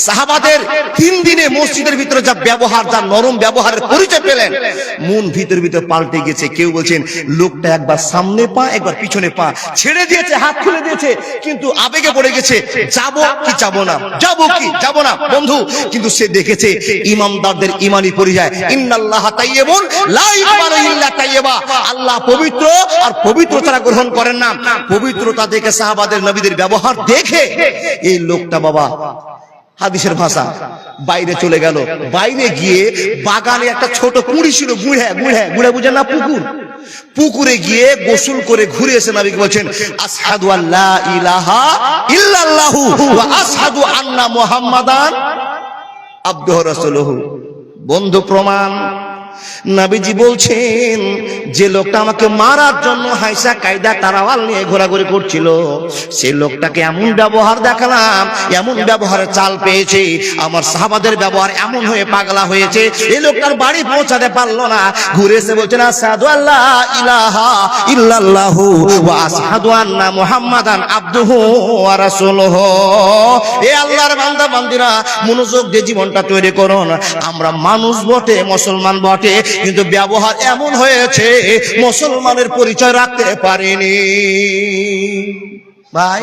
সাহাবাদের 3 দিনে মসজিদের ভিতরে যা ব্যবহার, যা নরম ব্যবহারের পরিচয় পেলেন, মন ভিতর ভিতর পাল্টে গেছে। কেউ বলছেন লোকটা একবার সামনে পা একবার পিছনে পা ছেড়ে দিয়েছে, হাত খুলে দিয়েছে, কিন্তু আবেগে পড়ে গেছে, যাবো কি যাবো না, যাবো কি যাবো না। বন্ধু, কিন্তু সে দেখেছে ইমানদারদের ইমানি পরিচয়, ইন্নাল্লাহা তাইয়্যিবুন লা ইয়াকবালু ইল্লা তাইয়্যিবা, আল্লাহ পবিত্র আর পবিত্র ছাড়া গ্রহণ করেন না। পবিত্রতা দেখে সাহাবাদের নবীদের ব্যবহার দেখে এই লোকটা, বাবা হাদিসের ভাষা, বাইরে চলে গেল। বাইরে গিয়ে বাগানে একটা ছোট কুঁড়ি ছিল, গুড়া বুঝেন না, পুকুরে গিয়ে গোসল করে ঘুরে এসে নবীকে বলছেন, আশহাদু আল্লা ইলাহা ইল্লাল্লাহু ওয়া আশহাদু আন্না মুহাম্মাদান আবদুহু রাসূলুহু। বন্ধু প্রমাণ, নবীজি বলছেন যে লোকটা আমাকে মারার জন্য হাইসা কায়দা তারাওয়াল নিয়ে ঘোরাঘুরি করছিল, সেই লোকটাকে এমন ব্যবহার দেখালাম, এমন ব্যবহারের চাল পেয়েছে, আমার সাহাবাদের ব্যবহার এমন হয়ে পাগলা হয়েছে, এই লোকটার বাড়ি পৌঁছাতে পারলো না। ঘুরে এসে বলছেন, আশহাদু আল্লা ইলাহা ইল্লাল্লাহু ওয়া আশহাদু আন্না মুহাম্মাদান আবদুহু ওয়া রাসূলুহু। এ আল্লাহর বান্দা বান্দিরা, মনোযোগ দিয়ে জীবনটা তৈরি করুন। আমরা মানুষ বটে, মুসলমান বটে, কিন্তু ব্যবহার এমন হয়েছে মুসলমানের পরিচয় রাখতে পারেনি। ভাই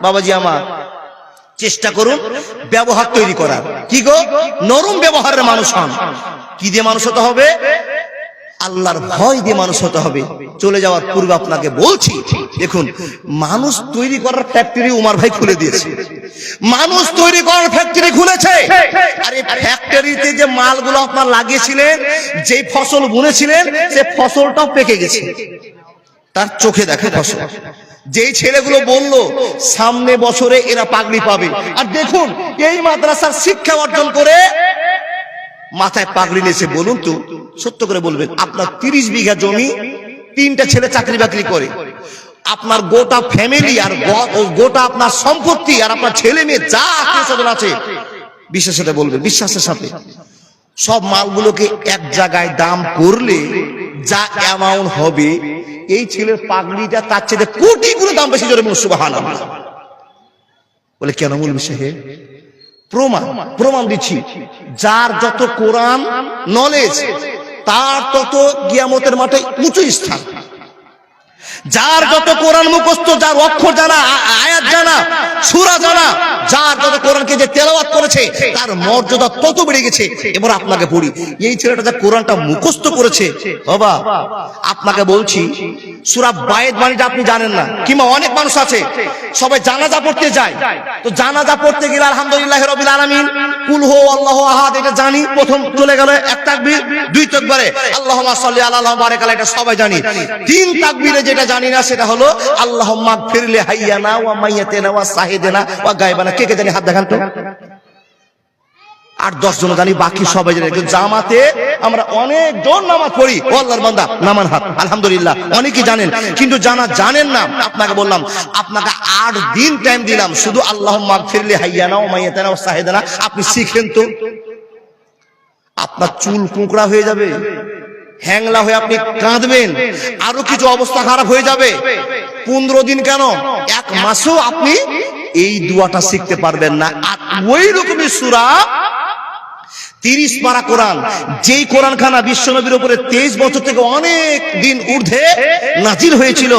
বাবাজি আমার, চেষ্টা করুন ব্যবহার তৈরি করার। কি গো, নরম ব্যবহারের মানুষ হন। কি দিয়ে মানুষ হতে হবে? আল্লাহর ভয় দিয়ে মানুষ হতে হবে। চলে যাওয়ার পূর্বে আপনাকে বলছি, দেখুন মানুষ তৈরি করার ফ্যাক্টরি উমার ভাই খুলে দিয়েছে। মানুষ তৈরি করার ফ্যাক্টরি খুলেছে। আর এই ফ্যাক্টরিতে যে মালগুলো আপনার লাগিয়েছিলেন, যে ফসল বুনেছিলেন, সে ফসলটাও পেকে গেছে, তার চোখে দেখে ফসল। যেই ছেলেগুলো বললো সামনে বছরে এরা পাগড়ি পাবে, আর দেখুন এই মাদ্রাসার শিক্ষা অর্জন করে মাথায় পাগড়ি নিয়েছে। বলুন তো, সত্য করে বলবেন, আপনার 30 বিঘা জমি, 3টা ছেলে চাকরি বাকরি করে, আপনার গোটা ফ্যামিলি আর গোটা আপনার সম্পত্তি আর আপনার ছেলে মেয়ে যা আত্মীয় আছে, বিশ্বাসের সাথে বলবেন, বিশ্বাসের সাথে সব মালগুলোকে এক জায়গায় দাম করলে যা অ্যামাউন্ট হবে, এই ছেলের পাগড়িটা তার চেয়ে কোটি গুণ দাম বেশি। জোরে বলুন সুবহানাল্লাহ। বলে কেন বলবি সাহেব? প্রমাণ দিচ্ছি। যার যত কোরআন নলেজ, তার তত কিয়ামতের মাঠে উঁচু স্থান। যার যত কোরআন মুখস্থ, যার অক্ষর জানা, আয়াত জানা, সূরা জানা, যার যত কোরআনকে যে তেলাওয়াত করেছে, তার মর্যাদা তত বেড়ে গেছে। এবার আপনাকে পড়ি, এই ছেলেটা যে কোরআনটা মুখস্থ করেছে, বাবা আপনাকে বলছি, সূরা বায়েত বাণীটা আপনি জানেন না, কিংবা অনেক মানুষ আছে সবাই জানাজা পড়তে যায়, তো জানাজা পড়তে গেলে আলহামদুলিল্লাহ রাব্বিল আলামিন, কুল হু আল্লাহু আহাদ, এটা জানি, প্রথম চলে গেল এক তাকবীর, 2 তাকবীরে আল্লাহুম্মা সাল্লি আলা আল্লাহু বারাক আলা, এটা সবাই জানি। 3 তাকবীরে যেটা জানি না সেটা হলো আল্লাহুম্মা গফিরলি হাইয়ানা ওয়া মাইয়াতিনা ওয়া শাহিদানা ওয়া গায়বানা। কে কে জানি হাত দেখান তো। 8-10 জন জানি, বাকি সবাই জানি। জামাতে আমরা অনেক জন নামাজ পড়ি, ও আল্লাহর বান্দা নামান হাত, আলহামদুলিল্লাহ অনেকেই জানেন, কিন্তু জানেন না। আপনাকে বললাম, আপনাকে 8 দিন টাইম দিলাম, শুধু আল্লাহুম্মা গফিরলি হাইয়ানা ওয়া মাইয়াতিনা ওয়া শাহিদানা আপনি শিখেন তো। আপনার চুল কুঁকড়া হয়ে যাবে, হ্যাংলা হয়ে আপনি কাঁদবেন, আরো কিছু অবস্থা খারাপ হয়ে যাবে। 15 দিন কেন, 1 মাসও আপনি এই দোয়াটা শিখতে পারবেন না। আর ওই রকমই সূরা 30 পারা কোরআন, যেই কোরআন খানা বিশ্বনবীর উপরে 23 বছর থেকে অনেক দিন ঊর্ধ্বে নাজিল হয়েছিল।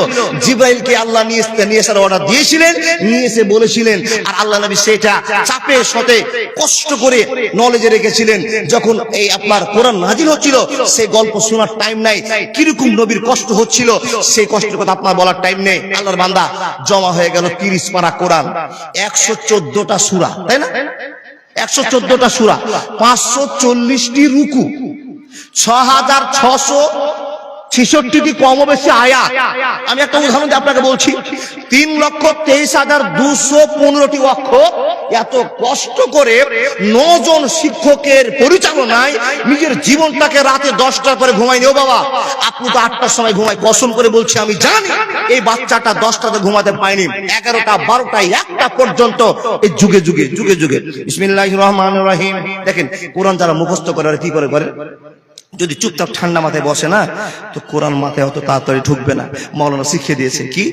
জিবরাইলকে আল্লাহ নিয়ে আসার অর্ডার দিয়েছিলেন, নিয়ে এসে বলেছিলেন, আর আল্লাহ নবী সেটা চাপে সাথে কষ্ট করে নলেজে রেখেছিলেন। যখন এই আপনার কোরআন নাজিল হচ্ছিল, সেই গল্প শোনার টাইম নাই, কিরকম নবীর কষ্ট হচ্ছিল সেই কষ্টের কথা আপনার বলার টাইম নেই। আল্লাহর বান্দা, জমা হয়ে গেল 30 পারা কোরআন, 114টা সূরা, তাই না? 114টা সূরা, 540টি রুকু, 6666টি কম বেশি আয়াত। আমি একটা উদাহরণ দিয়ে আপনাকে বলছি, 3,23,215টি অক্ষর। এত কষ্ট করে 9 জন শিক্ষকের পরিচালনায় নিজের জীবনটাকে রাতে 10টার পরে ঘুমায়নি। ও বাবা, আপনি তো 8টার সময় ঘুমায়, কসম করে বলছি আমি জানি এই বাচ্চাটা 10টাতে ঘুমাতে পায়নি, 11টা 12টা 1টা পর্যন্ত এই যুগে যুগে যুগে যুগে। বিসমিল্লাহির রহমানির রহিম। দেখেন কোরআন যারা মুখস্থ করে আর কি করে, যদি চুপচাপ ঠান্ডা মাথায় বসে না, তো কোরআন মাথায় অত তাড়াতাড়ি ঢুকবে না। মাওলানা শিখিয়ে দিয়েছে কি,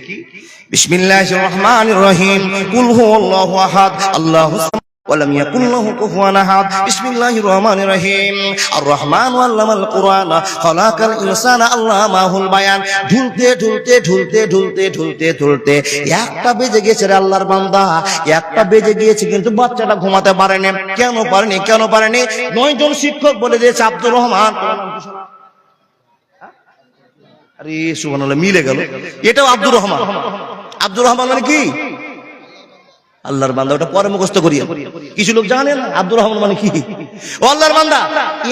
বিসমিল্লাহির রহমানির রহিম, কুল হুয়াল্লাহু আহাদ, আল্লাহুস সামাদ ওয়া লাম ইয়াকুল লাহু কুফুয়ান আহাদ, বিসমিল্লাহির রহমানির রহিম, আর রহমান আল্লামাল কোরআন, খালাকাল ইনসানা আল্লামাহুল বায়ান। ঢুলতে ঢুলতে ঢুলতে ঢুলতে ঢুলতে ঢুলতে 1টা বেজে গেছে রে আল্লাহর বান্দা, 1টা বেজে গিয়েছে, কিন্তু বাচ্চাটা ঘুমাতে পারেনি। কেন পারেনি? 9 জন শিক্ষক বলে দিয়েছে আব্দুর রহমান। আরে সুবহানাল্লাহ, মিলে গেল, এটাও আব্দুর রহমান। আব্দুর রহমান মানে কি? আল্লাহর বান্দা। ওটা পরে মুখস্থ করি, কিছু লোক জানে না আব্দুর রহমান মানে কি। ও আল্লাহর বান্দা,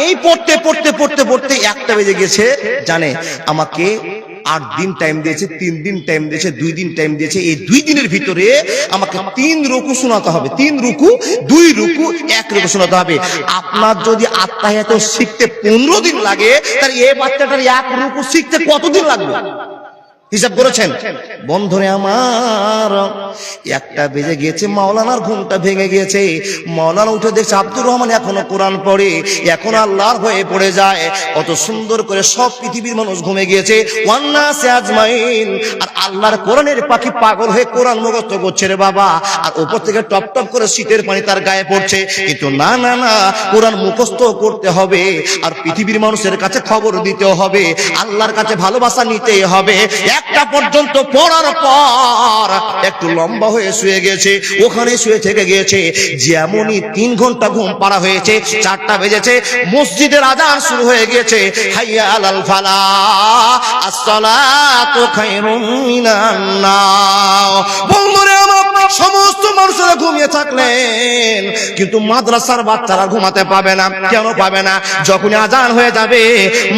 এই পড়তে পড়তে পড়তে পড়তে 1টা বেজে গেছে, জানে আমাকে 8 দিন টাইম দিয়েছে, 3 দিন টাইম দিয়েছে, 2 দিন টাইম দিয়েছে। এই 2 দিনের ভিতরে আমাকে 3 রুকু শোনাতে হবে, 3 রুকু, 2 রুকু, 1 রুকু শোনাতে হবে। আপনার যদি আত্মায়াত শিখতে 15 দিন লাগে, তাহলে এই বাচ্চাটার 1 রুকু শিখতে কতদিন লাগবে? হিসাব করেছেন? বন্ধুরে আমার, 1টা বেজে গিয়েছে, মাওলানার ঘুমটা ভেঙে গিয়েছে। মাওলানা উঠে দেখছে আব্দুর রহমান এখনো কোরআন পড়ে, এখনো আল্লাহর হয়ে পড়ে যায়। কত সুন্দর করে সব পৃথিবীর মানুষ ঘুমে গিয়েছে, ওয়ান্নাসে আজমাইন। আর আল্লাহর কোরআনের পাখি পাগল হয়ে কোরআন মুখস্থ করছে রে বাবা, আর উপর থেকে টপ টপ করে শীতের পানি তার গায়ে পড়ছে। কিন্তু না, কোরআন মুখস্থ করতে হবে, আর পৃথিবীর মানুষের কাছে খবর দিতে হবে, আল্লাহর কাছে ভালোবাসা নিতে হবে। 1টা পর্যন্ত পড়ার পর একটু লম্বা হয়ে শুয়ে গেছে, ওখানে শুয়ে থেকে গিয়েছে। যেমনই 3 ঘন্টা ঘুম পাড়া হয়েছে, 4টা বেজেছে, মসজিদের আযান শুরু হয়ে গিয়েছে, হাইয়া আলাল ফালাহ, আসসালাতু খায়রুম মিনান নাওম। বন্ধুরা আমার, সমস্ত মানুষেরা ঘুমিয়ে থাকলেন, কিন্তু মাদ্রাসার বাচ্চারা ঘুমাতে পাবে না। কেন পাবে না? যখনই আজান হয়ে যাবে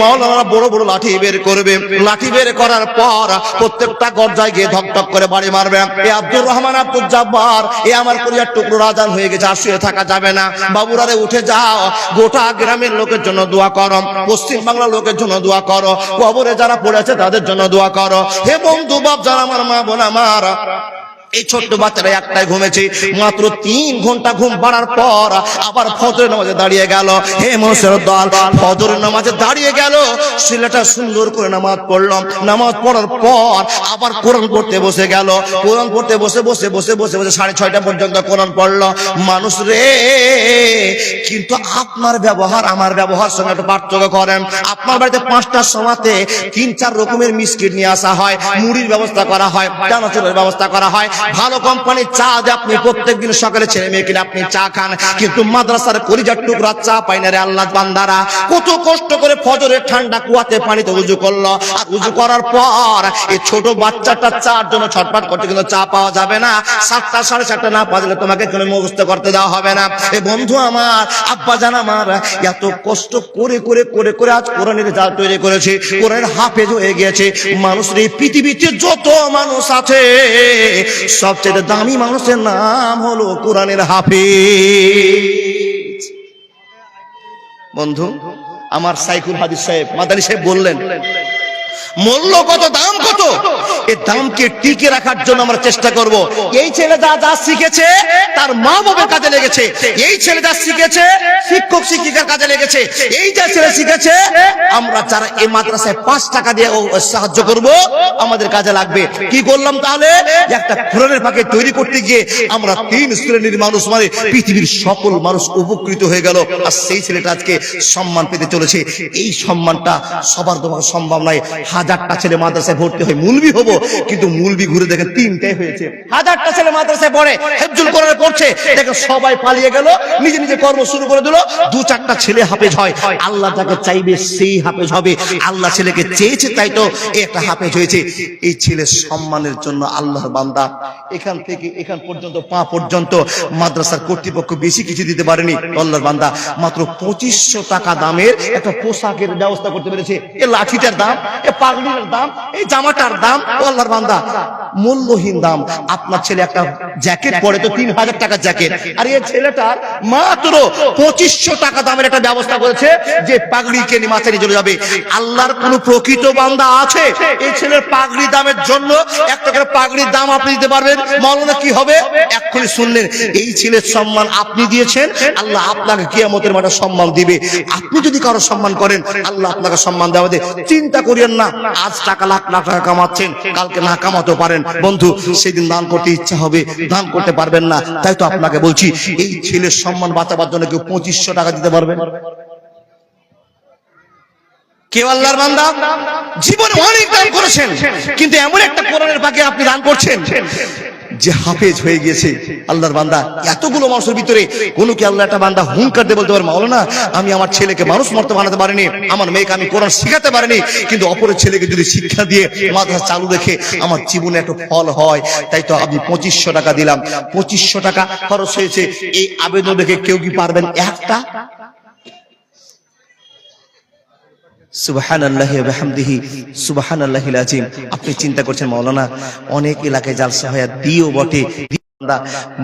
মাওলানা বড় বড় লাঠি বের করবে, লাঠি বের করার পর প্রত্যেকটা গর্জায় গিয়ে ধক ধক করে বাড়ি মারবে। এ আব্দুর রহমান, আব্দুল জব্বার, এ আমার কলিজার টুকরো, আজান হয়ে গেছে, আর শুয়ে থাকা যাবে না। বাবুরারে উঠে যাও, গোটা গ্রামের লোকের জন্য দোয়া করো, পশ্চিম বাংলার লোকের জন্য দোয়া করো, কবরে যারা পড়েছে তাদের জন্য দোয়া করো। হে বন্ধু বাপ যারা, আমার মা বোন আমার, এই ছোট্ট বাচ্চারা একটাই ঘুমেছে, মাত্র 3 ঘন্টা ঘুম পাড়ার পর আবার ফজরের নামাজে দাঁড়িয়ে গেল। হে মানুষের দল, ফজরের নামাজে দাঁড়িয়ে গেল, ছেলেটা সুন্দর করে নামাজ পড়লাম। নামাজ পড়ার পর আবার কোরআন পড়তে বসে গেল। কোরআন পড়তে বসে 6:30 পর্যন্ত কোরআন পড়লো। মানুষ রে, কিন্তু আপনার ব্যবহার আমার ব্যবহার সঙ্গে একটা পার্থক্য করেন। আপনার বাড়িতে 5টার সময়তে 3-4 রকমের মিষ্টি নিয়ে আসা হয়, মুড়ির ব্যবস্থা করা হয়, চানাচুরের ব্যবস্থা করা হয়, ভালো কোম্পানির চা দিয়ে আপনি প্রত্যেকদিন সকালে ছেলে মেয়ে কিনে আপনি চা খান। কিন্তু মাদ্রাসার কলিজার টুকরা চা পাই না রে আল্লাহ বান্দারা। কত কষ্ট করে ফজরের ঠান্ডা কুয়াতে পানিতে উজু করলো, আর উজু করার পর এই ছোট বাচ্চাটা চার জন্য ছটফট করতে, কিন্তু চা পাওয়া যাবে না। 7টা 7:30 না বাজলে তোমাকে কোনো মুখস্থ করতে দেওয়া হবে না। এই বন্ধু আমার, আব্বা জান আমার, এত কষ্ট করে করে করে করে আজ কোরআনের জাল তৈরি করেছে, কোরআনের হাফেজ হয়ে গিয়েছে। মানুষের এই পৃথিবীতে যত মানুষ আছে, সবচেয়ে দামি মানুষের নাম হলো কোরআনের হাফেজ। বন্ধু আমার সাইকুল হাদিস সাহেব, মাদানী সাহেব বললেন, মূল্য কত, দাম কত, এই দামকে টিকে রাখার জন্য আমরা চেষ্টা করব। এই ছেলে যা শিখেছে তার মা বাবার কাজে লেগেছে, এই ছেলে যা শিখেছে শিক্ষক শিক্ষিকার কাজে লেগেছে, এই যা ছেলে শিখেছে আমরা যারা এই মাদ্রাসায় 5 টাকা দিয়ে সাহায্য করব, আমাদের কাজে লাগবে। কি করলাম তাহলে? একটা কোরআনের ফাঁকে তৈরি করতে গিয়ে আমরা 3 শ্রেণীর মানুষ, মানে পৃথিবীর সকল মানুষ উপকৃত হয়ে গেল। আর সেই ছেলেটা আজকে সম্মান পেতে চলেছে। এই সম্মানটা সবার দেওয়া সম্ভব নয়। 1000টা ছেলে মাদ্রাসায় ভর্তি হয়, মুলবি হব, কিন্তু মুলবি ঘুরে দেখেন 3টাই হয়েছে। 1000টা ছেলে মাদ্রাসায় পড়ে, হেফজুল কোরআন পড়ছে, দেখেন সবাই পালিয়ে গেল, নিজে নিজে কর্ম শুরু করে দিল। 2-4টা ছেলে হাফেজ হয়। আল্লাহ যাকে চাইবে সেই হাফেজ হবে। আল্লাহ ছেলেকে চেয়েছে, তাই তো একটা হাফেজ হয়েছে। এই ছেলের সম্মানের জন্য আল্লাহর বান্দা এখান থেকে এখান পর্যন্ত, পা পর্যন্ত মাদ্রাসার কর্তৃপক্ষ বেশি কিছু দিতে পারেনি। আল্লাহর বান্দা মাত্র 2500 টাকা দামের একটা পোশাকের ব্যবস্থা করতে পেরেছে। এই লাঠিটার দাম, এই পাগড়ির দাম, এই জামাটার দাম, আল্লাহর বান্দা মূল্যহীন দাম। আপনার ছেলে একটা জ্যাকেট পরে তো 3000 টাকা জ্যাকেট, আর এই ছেলেটার মাত্র 2500 টাকা দামের একটা ব্যবস্থা করেছে যে পাগড়ি কেনে মাথায় নিয়ে চলে যাবে। আল্লাহর কোন প্রকৃত বান্দা আছে এই ছেলের পাগড়ি দামের জন্য? একটা করে পাগড়ির দাম আপনি দিতে পারবেন? মাওলানা কি হবে? এক্ষুনি শুনলেন, এই ছেলের সম্মান আপনি দিয়েছেন, আল্লাহ আপনাকে কিয়ামতের মাঠে সম্মান দিবে। আপনি যদি কারো সম্মান করেন, আল্লাহ আপনাকে সম্মান দেওয়া দেবে। চিন্তা করিয়েন না, আজ টাকা লাখ লাখ টাকা কামাচ্ছেন, কালকে না কামাতেও পারেন। বন্ধু সেদিন দান করতে ইচ্ছা হবে, দান করতে পারবেন না। তাই তো আপনাকে বলছি, এই ছেলের সম্মান বাঁচাবার জন্য কেউ 2500 টাকা দিতে পারবেন? কেউ আল্লাহর বান্দা জীবনে অনেক দান করেছেন, কিন্তু এমন একটা কোরআনের ফাঁকে আপনি দান করছেন যে হাফেজ হয়ে গিয়েছে। আল্লাহর বান্দা এতগুলো মানুষের ভিতরে কোন কি আল্লাহ একটা বান্দা হুঙ্কার দিয়ে বলতে পারে, মাওলানা আমি আমার ছেলেকে মানুষ মর্ত বানাতে পারিনি, আমার মেয়েকে আমি কোরআন শিখাতে পারিনি, কিন্তু অপরের ছেলেকে যদি শিক্ষা দিয়ে মাদ্রাসা চালু রেখে আমার জীবনে একটা ফল হয়, তাই তো আমি 2500 টাকা দিলাম। 2500 টাকা খরচ হয়েছে। এই আবেদন দেখে কেউ কি পারবেন একটা? সুবহানাল্লাহি ওয়া বিহামদিহি সুবহানাল্লাহিল আযীম। আপনি চিন্তা করছেন মাওলানা অনেক এলাকায় জালসা হয়, দিও বটে,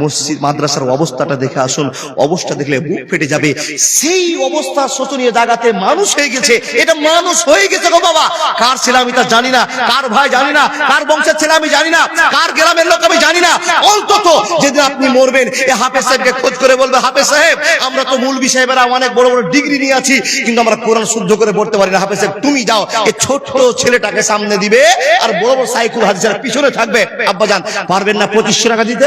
মসজিদ মাদ্রাসার অবস্থাটা দেখে আসুন, অবস্থা দেখলে বুক ফেটে যাবে। সেই অবস্থা শোচনীয় জায়গাতে মানুষ হয়ে গেছে। এটা মানুষ হয়ে গেছে গো বাবা। কার ছেলে আমি তা জানি না, কার ভাই জানি না, কার বংশের ছেলে আমি জানি না, কার গ্রামের লোক আমি জানি না। অন্তত যেদিন আপনি মরবেন, এই হাফেজ সাহেবকে খোঁজ করে বলবে, হাফেজ সাহেব আমরা তো মৌলভী সাহেবেরা অনেক বড় বড় ডিগ্রি নিয়ে আছি, কিন্তু আমরা কোরআন শুদ্ধ করে পড়তে পারি না। হাফেজ সাহেব তুমি যাও, এই ছোট্ট ছেলেটাকে সামনে দিবে, আর বড় বড় সাইকুল হাদিসের পিছনে থাকবে। আব্বাজান পারবেন না 2500 টাকা দিতে?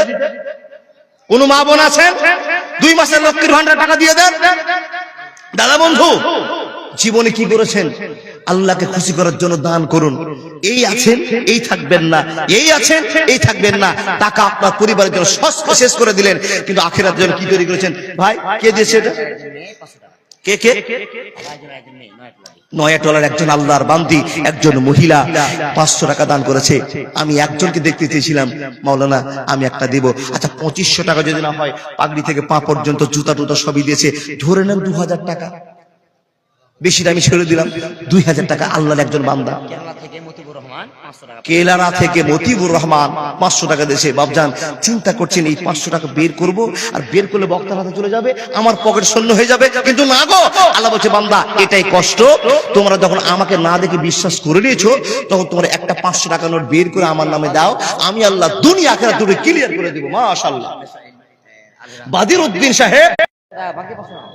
কোন মা বোন আছেন 2 মাসের লক্ষ্মীর ভান্ডার টাকা দিয়ে দেন? দাদা বন্ধু জীবনে কি করেছেন? আল্লাহকে খুশি করার জন্য দান করুন। এই আছেন, এই থাকবেন না, এই আছেন, এই থাকবেন না। টাকা আপনার পরিবারের জন্য শেষ করে দিলেন, কিন্তু আখিরাতের জন্য কি তৈরি করেছেন? ভাই কে দিয়েছে এটা? কে কে? নয়াটোলার একজন আল্লাহর বান্দি, একজন মহিলা 500 টাকা দান করেছে। আমি একজনকে দেখতে চেয়েছিলাম, মাওলানা আমি একটা দেব। আচ্ছা 2500 টাকা যদি না হয়, পাগড়ি থেকে পা পর্যন্ত জুতা টুতা সবই দিয়েছে, ধরে নেন 2000 টাকা। বেশি আমি ছেড়ে দিলাম 2000 টাকা। আল্লাহর একজন বান্দা কেলারা থেকে মতিবুর রহমান 500 টাকা দিয়েছে। বাপজান চিন্তা করছেন এই 500 টাকা বের করব, আর বের করলে বক্তার হাতে চলে যাবে, আমার পকেট শূন্য হয়ে যাবে। কিন্তু না গো, আল্লাহ বলছে বান্দা এটাই কষ্ট, তোমরা যখন আমাকে না দেখে বিশ্বাস করে নিয়েছো, তখন তোমরা একটা 500 টাকা নোট বের করে আমার নামে দাও, আমি আল্লাহ দুনিয়া আখিরাত দুটো ক্লিয়ার করে দিব। মাশাআল্লাহ। বাদির উদ্দিন সাহেব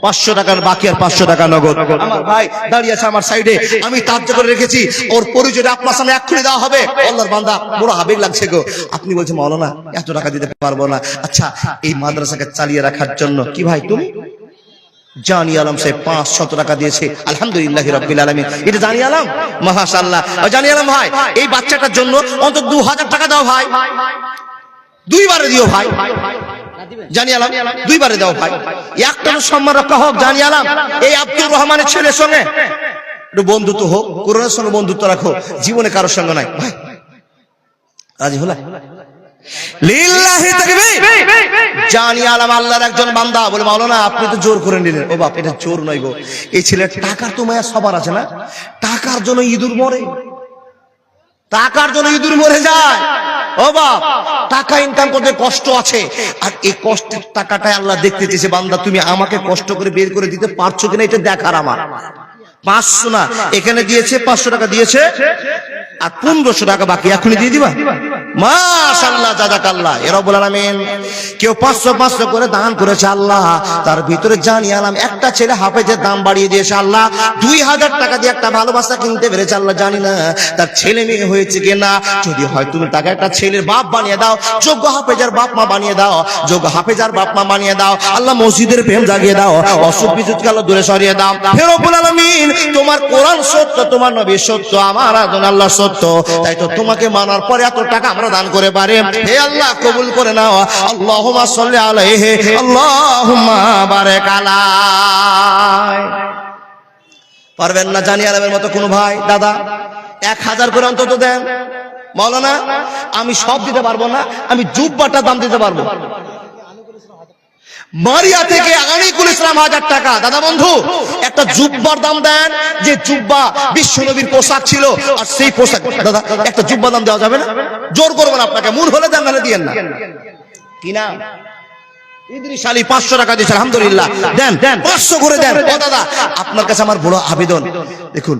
500 টাকার বাকি, আর 500 টাকা নগদ। আমার ভাই দাঁড়িয়ে আছে আমার সাইডে, আমি তাজ্জব করে রেখেছি, ওর পরিচয়টা আপনার সামনে এক্ষুনি দেওয়া হবে। আল্লাহর বান্দা বড় আবেগ লাগছে গো। আপনি বলছেন মাওলানা এত টাকা দিতে পারবো না। আচ্ছা এই মাদ্রাসাকে চালিয়ে রাখার জন্য কি ভাই তুমি? জানি আলম সাহেব 500 টাকা দিয়েছে, আলহামদুলিল্লাহ রাব্বিল আলামিন। এটা জানি আলম, মাশাআল্লাহ। জানি আলম ভাই এই বাচ্চাটার জন্য অন্তত 2000 টাকা দাও ভাই, দুইবারে দিও ভাই। জানি আলম দুইবারে দাও ভাই, একটা সম্মান রক্ষা হোক। জানি আলম এই আব্দুর রহমানের ছেলের সঙ্গে একটু বন্ধুত্ব হোক, কোরআনের সঙ্গে বন্ধুত্ব রাখো, জীবনে কারোর সঙ্গে নাই ভাই। রাজি হলা? লিল্লাহি তাকবীর। জানি আলম আল্লাহর একজন বান্দা। বলে মাওলানা আপনি তো জোর করে নিলেন। ও বাপ, এটা জোর নয় গো। এই ছেলের টাকার তো মায়া সবার আছে না? টাকার জন্য ইঁদুর মরে, টাকার জন্য ইঁদুর মরে যায়। ও বাপ, টাকা ইনকাম করতে কষ্ট আছে, আর এই কষ্টের টাকাটাই আল্লাহ দেখতে চেয়েছে বান্দা তুমি আমাকে কষ্ট করে বের করে দিতে পারছো কিনা, এটা দেখার আমার। 500 না, এখানে দিয়েছে 500 টাকা দিয়েছে, আর 1500 টাকা বাকি, এখনই দিয়ে দিবা। মাশাআল্লাহ, জাযাকাল্লাহ রাব্বুল আলামিন। কেউ 500 করে দান করেছে আল্লাহ, তার ভিতরে জানি আলম একটা ছেলে হাফেজের দাম বাড়িয়ে দিয়েছে আল্লাহ। 2000 টাকা দিয়ে একটা ভালোবাসা কিনতে পেরেছে আল্লাহ। জানি না তার ছেলে মেয়ে হয়েছে কিনা, যদি হয় তুমি তাকে একটা ছেলের বাপ বানিয়ে দাও, যোগ্য হাফেজার বাপ মা বানিয়ে দাও, যোগ্য হাফেজার বাপ মা বানিয়ে দাও। আল্লাহ মসজিদের প্রেম জাগিয়ে দাও, অসুখ বিসুখকে আল্লাহ দূরে সরিয়ে দাও। হে রব্বুল আলামিন, তোমার কোরআন সত্য, তোমার নবী সত্য, আমার আদন আল্লাহ সত্য, তাই তো তোমাকে মানার পরে এত টাকা আমরা দান করে পারে। হে আল্লাহ কবুল করে নাও। আল্লাহুম্মা সাল্লি আলাইহি, আল্লাহুম্মা বারিক আলাইহি। পারবেন না জানি আলমের মতো কোন ভাই দাদা 1000 করে অন্তত দেন। মাওলানা আমি সব দিতে পারবো না, আমি জুব্বাটা দাম দিতে পারবো। মারিয়া থেকে আনিকুল ইসলাম 1000 টাকা। দাদা বন্ধু একটা জুব্বার দাম দেন, যে জুব্বা বিশ্ব নবীর পোশাক ছিল, আর সেই পোশাক দাদা একটা জুব্বা দাম দেওয়া যাবে না? জোর করবেন আপনাকে, মন হলে দেন, নাহলে দিয়েন না। কি না ইদ্রিস আলী 500 টাকা দিয়েছে, আলহামদুলিল্লাহ। দেন 500 করে দেন। ও দাদা আপনার কাছে আমার বড় আবেদন, দেখুন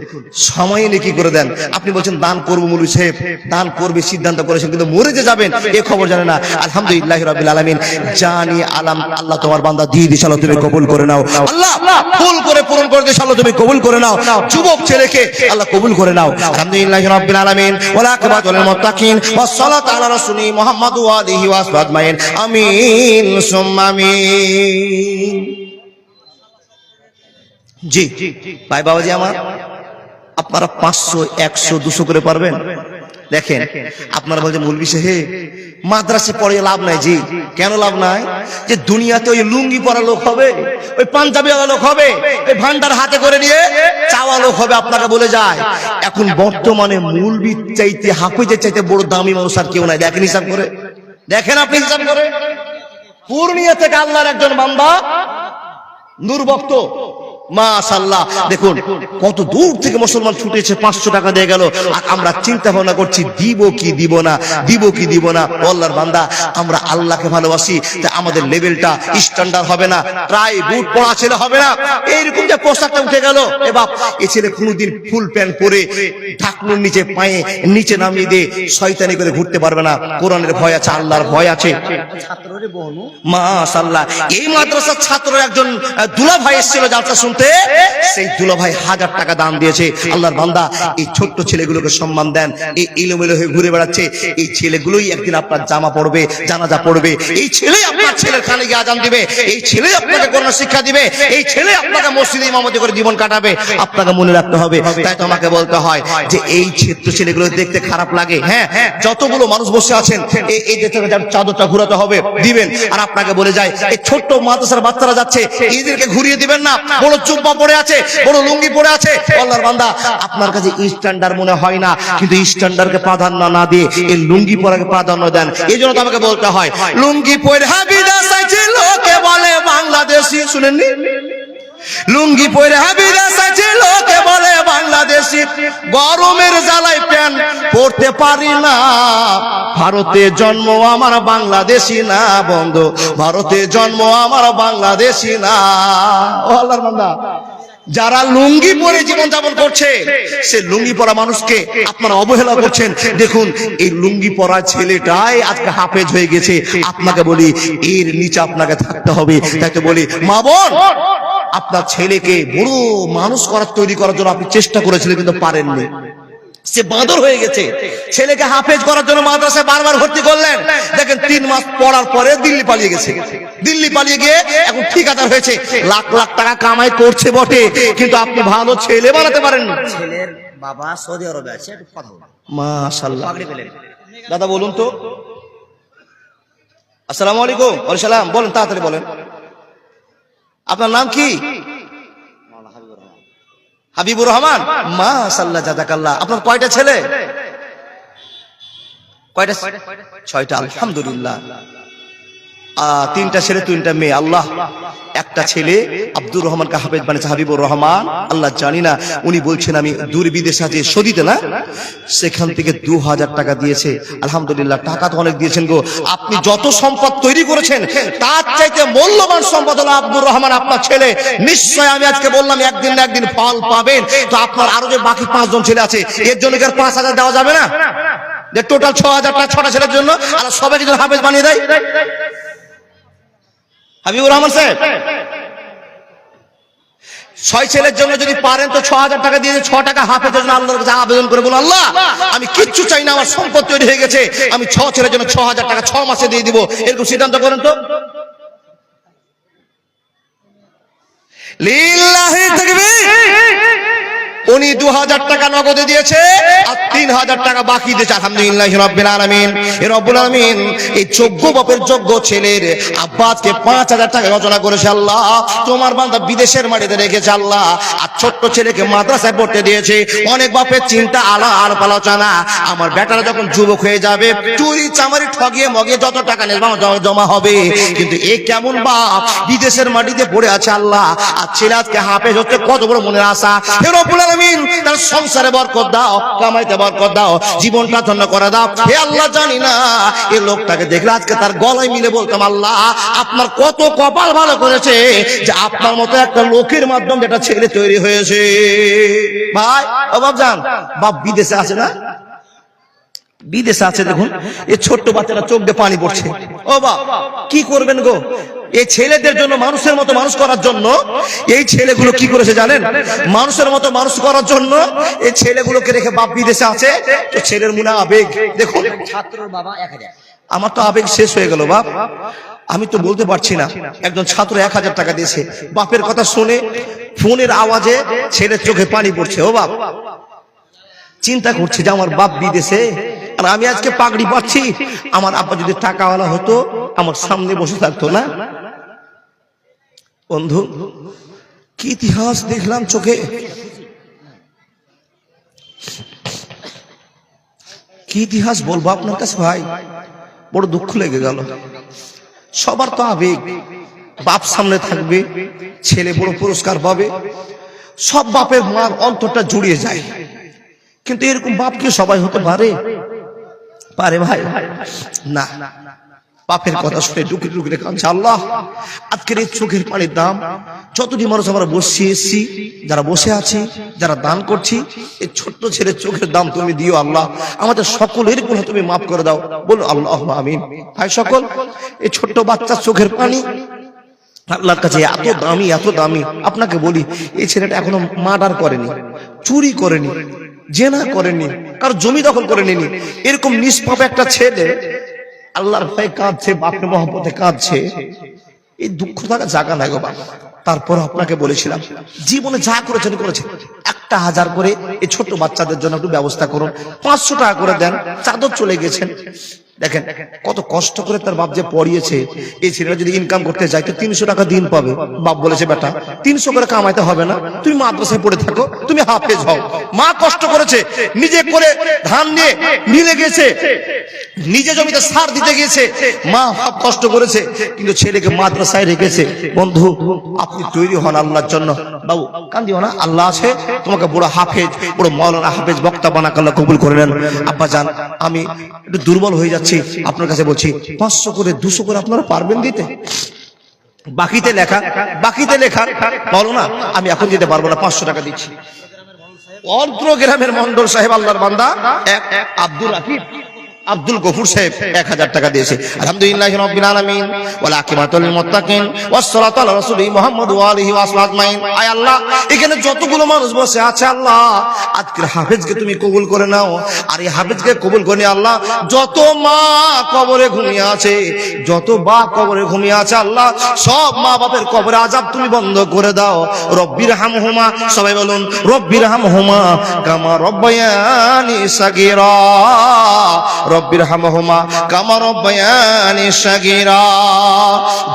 সময় নিয়ে কি করে দেন। আপনি বলছেন দান করবো, মৌলভী সাহেব দান করবে সিদ্ধান্ত করেছেন, কিন্তু মরে যে যাবেন এ খবর জানে না। আলহামদুলিল্লাহ রাব্বিল আলামিন। জানি আলম আল্লাহ তোমার বান্দা দিয়ে দিয়েছে, আল্লাহ তুমি কবুল করে নাও। আল্লাহ ফুল করে পূরণ করে দিয়েছে, আল্লাহ তুমি কবুল করে নাও। যুবক ছেলেকে আল্লাহ কবুল করে নাও। আলহামদুলিল্লাহ রাব্বিল আলামিন। ওয়া আকিবাতুল মুত্তাকিন ওয়াস সালাতু আলা রাসূলি মুহাম্মদ ওয়া আলিহি ওয়া আসহাবিহি আজমাইন। আমিন সুম্মা আমিন। জি ভাই বাবাজি আমার, আপনারা 500 100 200 করে পারবেন? দেখেন আপনারা বলছেন মৌলভী সাহেব মাদ্রাসে পড়ে লাভ নাই। জি কেন লাভ নাই? যে দুনিয়াতে ওই লুঙ্গি পরা লোক হবে, ওই পাঞ্জাবি ওয়ালা লোক হবে, ওই ভান্ডার হাতে করে নিয়ে চাওয়া লোক হবে। আপনাকে বলে যায় এখন বর্তমানে মৌলভীর চাইতে হাফেজের চাইতে বড় দামি মানুষ আর কেউ নাই। দেখেন হিসাব করে, দেখেন আপনি হিসাব করে। পূর্ণিয়া থেকে আল্লাহর একজন বান্দা নূর বক্ত, মাশাআল্লাহ দেখুন কত দূর থেকে মুসলমান ছুটেছে, 500 টাকা দিয়ে গেল। আর আমরা চিন্তা ভাবনা করছি দিব কি দিব না, দিব কি দিব না। আল্লাহর বান্দা আমরা আল্লাহকে ভালোবাসি, তাই আমাদের লেভেলটা স্ট্যান্ডার্ড হবে না, ট্রাই বুট পরা ছেলে হবে না। এইরকম যে পোশাকটা উঠে গেল, এ বাপ এই ছেলে কোনোদিন ফুল প্যান্ট পরে ঢাকনুর নিচে পায়ে নিচে নামিয়ে দিয়ে শয়তানি করে ঘুরতে পারবে না। কোরআনের ভয় আছে, আল্লাহর ভয় আছে। মাশাআল্লাহ এই মাদ্রাসার ছাত্র একজন দুলা ভাই এসেছিল জালসা শুনতে, সেই দুলা ভাই 1000 টাকা দান দিয়েছে। আল্লাহর বান্দা এই ছোট্ট ছেলেগুলোকে সম্মান দেন, এই এলোমেলো হয়ে ঘুরে বেড়াচ্ছে, এই ছেলেগুলোই একদিন আপনার জামা পড়বে, জানাজা পড়বে, এই ছেলে আপনার ছেলের কানে গিয়ে আজান দিবে, এই ছেলে আপনাকে কোরআন শিক্ষা দিবে, এই ছেলে আপনাকে মসজিদে ইমামতি করে জীবন কাটাবে। আপনাকে মনে রাখতে হবে। তাই তো আমাকে বলতে হয় যে এই ছোট্ট ছেলেগুলো দেখতে খারাপ লাগে। হ্যাঁ যতগুলো মানুষ বসে আছেন এই চাদরটা ঘুরাতে হবে, দিবেন। আর আপনাকে বলে যায় এই ছোট্ট মাদ্রাসার বাচ্চারা যাচ্ছে, এদেরকে ঘুরিয়ে দিবেন না, বড় জুব্বা পরে আছে, বড় লুঙ্গি পরে আছে। আল্লাহর বান্দা, আপনার কাছে স্ট্যান্ডার্ড মনে হয় না, কিন্তু স্ট্যান্ডার্ডকে প্রাধান্য না দিয়ে এই লুঙ্গি পরাকে প্রাধান্য দেন। এই জন্য তো আমাকে বলতে হয়, লুঙ্গি পরে বিদেশ আছে লোকে বলে বাংলাদেশি। শুনেননি? লুঙ্গি পরে বিদেশ আছে লোকে বলে বাংলাদেশি, গরমের জ্বালায় প্যান্ট পরতে পারি না। ভারতে জন্ম আমার বাংলাদেশি না বন্ধু, ভারতে জন্ম আমার বাংলাদেশি না। ও আল্লাহর বান্দা, যারা লুঙ্গি পরে জীবন যাপন করছে, সে লুঙ্গি পরা মানুষকে আপনারা অবহেলা করছেন। দেখুন, এই লুঙ্গি পরা ছেলেটাই আজকে হাফেজ হয়ে গেছে। আপনাকে বলি, এর নিচে আপনাকে থাকতে হবে। তাই তো বলি, মা বোন, আপনার ছেলেকে বড় মানুষ করার, তৈরি করার জন্য আপনি চেষ্টা করেছিলেন, কিন্তু পারেননি। সে বাঁদর হয়ে গেছে। ছেলেকে হাফেজ করার জন্য মাদ্রাসায় বারবার ভর্তি করলেন। দেখেন 3 মাস পড়ার পরে দিল্লি পালিয়ে গেছে। দিল্লি পালিয়ে গিয়ে এখন ঠিকাদার হয়েছে, লাখ লাখ টাকা কামাই করছে বটে, কিন্তু আপনি ভালো ছেলে বানাতে পারেন না। ছেলের বাবা সৌদি আরবে আছে, একটু কথা বলুন। মাশাআল্লাহ। দাদা বলুন তো। আসসালামু আলাইকুম। ওয়ালাইকুম সালাম। বলেন, তাড়াতাড়ি বলেন, আপনার নাম কি? হাবিবুর রহমান। মাশাআল্লাহ, জাযাকাল্লাহ। আপনার কয়টা ছেলে? কয়টা? 6টা। আলহামদুলিল্লাহ। 3টা ছেলে 3টা মেয়ে। আল্লাহ, একটা ছেলে আব্দুর রহমানকে হাফেজ বানিয়েছে, হাবিবুর রহমান। আল্লাহ জানি না, উনি বলছেন আমি দূর বিদেশে আছি, সৌদিতে না, সেখান থেকে 2000 টাকা দিয়েছে। আলহামদুলিল্লাহ, টাকা তো অনেক দিয়েছেন গো। আপনি যত সম্পদ তৈরি করেছেন, তার চাইতে মূল্যবান সম্পদ হলো আব্দুর রহমান, আপনার ছেলে। নিশ্চয় আমি আজকে বললাম, একদিন না একদিন ফল পাবেন। তো আপনার আরো যে বাকি 5 জন ছেলে আছে, এর জন্য কি আর 5000 দেওয়া যাবে না? যে টোটাল 6000 টাকা 6টা ছেলের জন্য, আর সবাইকে যদি হাফেজ বানিয়ে দেয়। হাবিবুর রহমান সাহেব, 6 ছেলের জন্য যদি পারেন তো 6000 টাকা দিয়ে 6 টাকা হাফেজের জন্য আল্লাহর কাছে আবেদন করে বলুন, আল্লাহ আমি কিচ্ছু চাই না, আমার সম্পদ তৈরি হয়ে গেছে, আমি 6 ছেলের জন্য 6000 টাকা 6 মাসে দিয়ে দিব। এরকম সিদ্ধান্ত করেন তো। লিল্লাহি তাকবীর। উনি 2000 টাকা নগদে দিয়েছে, আর 3000 টাকা বাকি দিয়েছে। আলহামদুলিল্লাহ রাব্বিল আলামিন। এই রব্বুল আলামিন এই যোগ্য বাপের যোগ্য ছেলের আব্বাসকে 5000 টাকা রচনা করেছে। আল্লাহ, তোমার বান্দা বিদেশের মাটিতে রেখেছে আল্লাহ, আর ছোট্ট ছেলেকে মাদ্রাসায় পড়তে দিয়েছে। অনেক বাপের চিন্তা আর আলোচনা, আমার বেটারা যখন যুবক হয়ে যাবে, চুরি চামারি ঠগিয়ে মগিয়ে যত টাকা নেবে জমা হবে। কিন্তু এ কেমন বাপ, বিদেশের মাটিতে পড়ে আছে আল্লাহ, আর ছেলে আজকে হাফেজ হচ্ছে, কত বড় মনের আশা। হে রব্বুল আলামিন, তার সংসারে বরকত দাও, কামাইতে বরকত দাও, জীবনটা ধন্য করে দাও। হে আল্লাহ, জানি না এই লোকটাকে দেখলে আজকে তার গলায় মিলে বলতাম, আল্লাহ আপনার কত কপাল ভালো করেছে যে আপনার মতো একটা লোকের মাধ্যমে একটা ছেলে তৈরি হয়েছে। ভাই ও বাপজান, বাপ বিদেশে আছে না, বিদেশে আছে। দেখুন এই ছোট্ট বাচ্চাটা চোখ দিয়ে পানি পড়ছে। ও বাপ, কি করবেন গো? এই ছেলেদের জন্য, মানুষের মতো মানুষ করার জন্য এই ছেলেগুলো কি করেছে জানেন? মানুষের মতো মানুষ করার জন্য এই ছেলেগুলোকে রেখে বাপ বিদেশে আছে। তো ছেলের মনে আবেগ দেখুন। ছাত্রর বাবা 1000। আমার তো আবেগ শেষ হয়ে গেল বাপ, আমি তো বলতে পারছি না। একজন ছাত্র 1000 টাকা দিয়েছে, বাপের কথা শুনে ফোনের আওয়াজে ছেলের চোখে পানি পড়ছে। ও বাপ, চিন্তা করছে যে আমার বাপ বিদেশে, আর আমি আজকে পাগড়ি পাচ্ছি। আমার আব্বা যদি টাকাওয়ালা হতো, আমার সামনে বসে থাকতো না। বন্ধু, কি ইতিহাস দেখলাম চোখে, কি ইতিহাস বলবো আপনার কাছে ভাই, বড় দুঃখ লেগে গেল। সবার তো আবেগ, বাপ সামনে থাকবে, ছেলে বড় পুরস্কার পাবে, সব বাপের মার অন্তরটা জুড়িয়ে যায়। কিন্তু এরকম বাপ কি সবাই হতে পারে? পারে ভাই? না। বাপের কথা শুনে ডুকরে ডুকরে কাঁদছে। আল্লাহ, আজকের এই চোখের পানির দাম, যতটি মানুষ আমরা বসে এসছি, যারা বসে আছি, যারা দান করছি, এই ছোট্ট ছেলের চোখের দাম তুমি দিও আল্লাহ। আমাদের সকলের গুনাহ তুমি মাফ করে দাও, বলো আল্লাহুম্মা আমিন। ভাই সকল, এই ছোট্ট বাচ্চার চোখের পানি আল্লাহর কাছে এত দামি, এত দামি। আপনাকে বলি, এই ছেলেটা এখনো মার্ডার করেনি, চুরি করেনি, জেনা করেনি, কারো জমি দখল করে নিনি। এরকম নিষ্পাপ একটা ছেলে আল্লাহর ভয়ে কাঁদছে, বাপের মহব্বতে কাঁদছে। এই দুঃখ থাকা জায়গা নাই গো বাবা। তারপর আপনাকে বলেছিলাম, জীবনে যা করেছেন করেছেন, 1000 করে এই ছোট বাচ্চাদের জন্য একটু ব্যবস্থা করুন। 500 টাকা করে দেন। চাদর চলে গেছেন, দেখেন কত কষ্ট করে তার বাপ যে পড়িয়েছে। এই ছেলেটা যদি ইনকাম করতে যায় তো 300 টাকা দিন পাবে। বাপ বলেছে বেটা 300 করে কামাইতে হবে না, তুমি মাদ্রাসায় পড়ে থাকো, তুমি হাফেজ হও। মা কষ্ট করেছে, নিজে করে ধান নিয়ে মিলে গেছে, নিজে জমিতে সার দিতে গিয়েছে, মা বাপ কষ্ট করেছে, কিন্তু ছেলেকে মাদ্রাসায় রেখেছে। বন্ধু আপনি তৈরি হন আল্লাহর জন্য। বাবু কান্দিও না, আল্লাহ আছে, তোমাকে বড় হাফেজ, বড় মাওলানা হাফেজ বক্তা বানাক আল্লাহ কবুল করে নেন। আব্বা জান আমি একটু দুর্বল হয়ে যাচ্ছি, আপনার কাছে বলছি 500 করে 200 করে আপনারা পারবেন দিতে? বাকিতে লেখা বলো না, আমি এখন দিতে পারবো না, 500 টাকা দিচ্ছি। অন্ত্র গ্রামের মন্ডল সাহেব আল্লাহর বান্দা আব্দুল রাকিব আব্দুল গফুর সাহেব 1000 টাকা দিয়েছে। আলহামদুলিল্লাহি রাব্বিল আলামিন ওয়াল আকিবাতুল লিল মুত্তাকিন ওয়াস সালাতু আলা রাসূলি মুহাম্মদ ওয়া আলিহি ওয়া সাহবিহি আজমাইন। আয় আল্লাহ, এখানে যতগুলো মানুষ বসে আছে আল্লাহ, আজকের হাফেজকে তুমি কবুল করে নাও। আর এই হাফেজকে কবুল করে নিয়ে আল্লাহ, যত মা কবরে ঘুমিয়ে আছে, যত বাপ কবরে ঘুমিয়ে আছে আল্লাহ, সব মা বাপের কবরে আযাব তুমি বন্ধ করে দাও। রব্বির হামহুমা, সবাই বলুন রব্বির হামহুমা কামা রব্বায়ানি সাগীরা। रब्बिर हमहुमा कमा रब्बयानी सगीरा।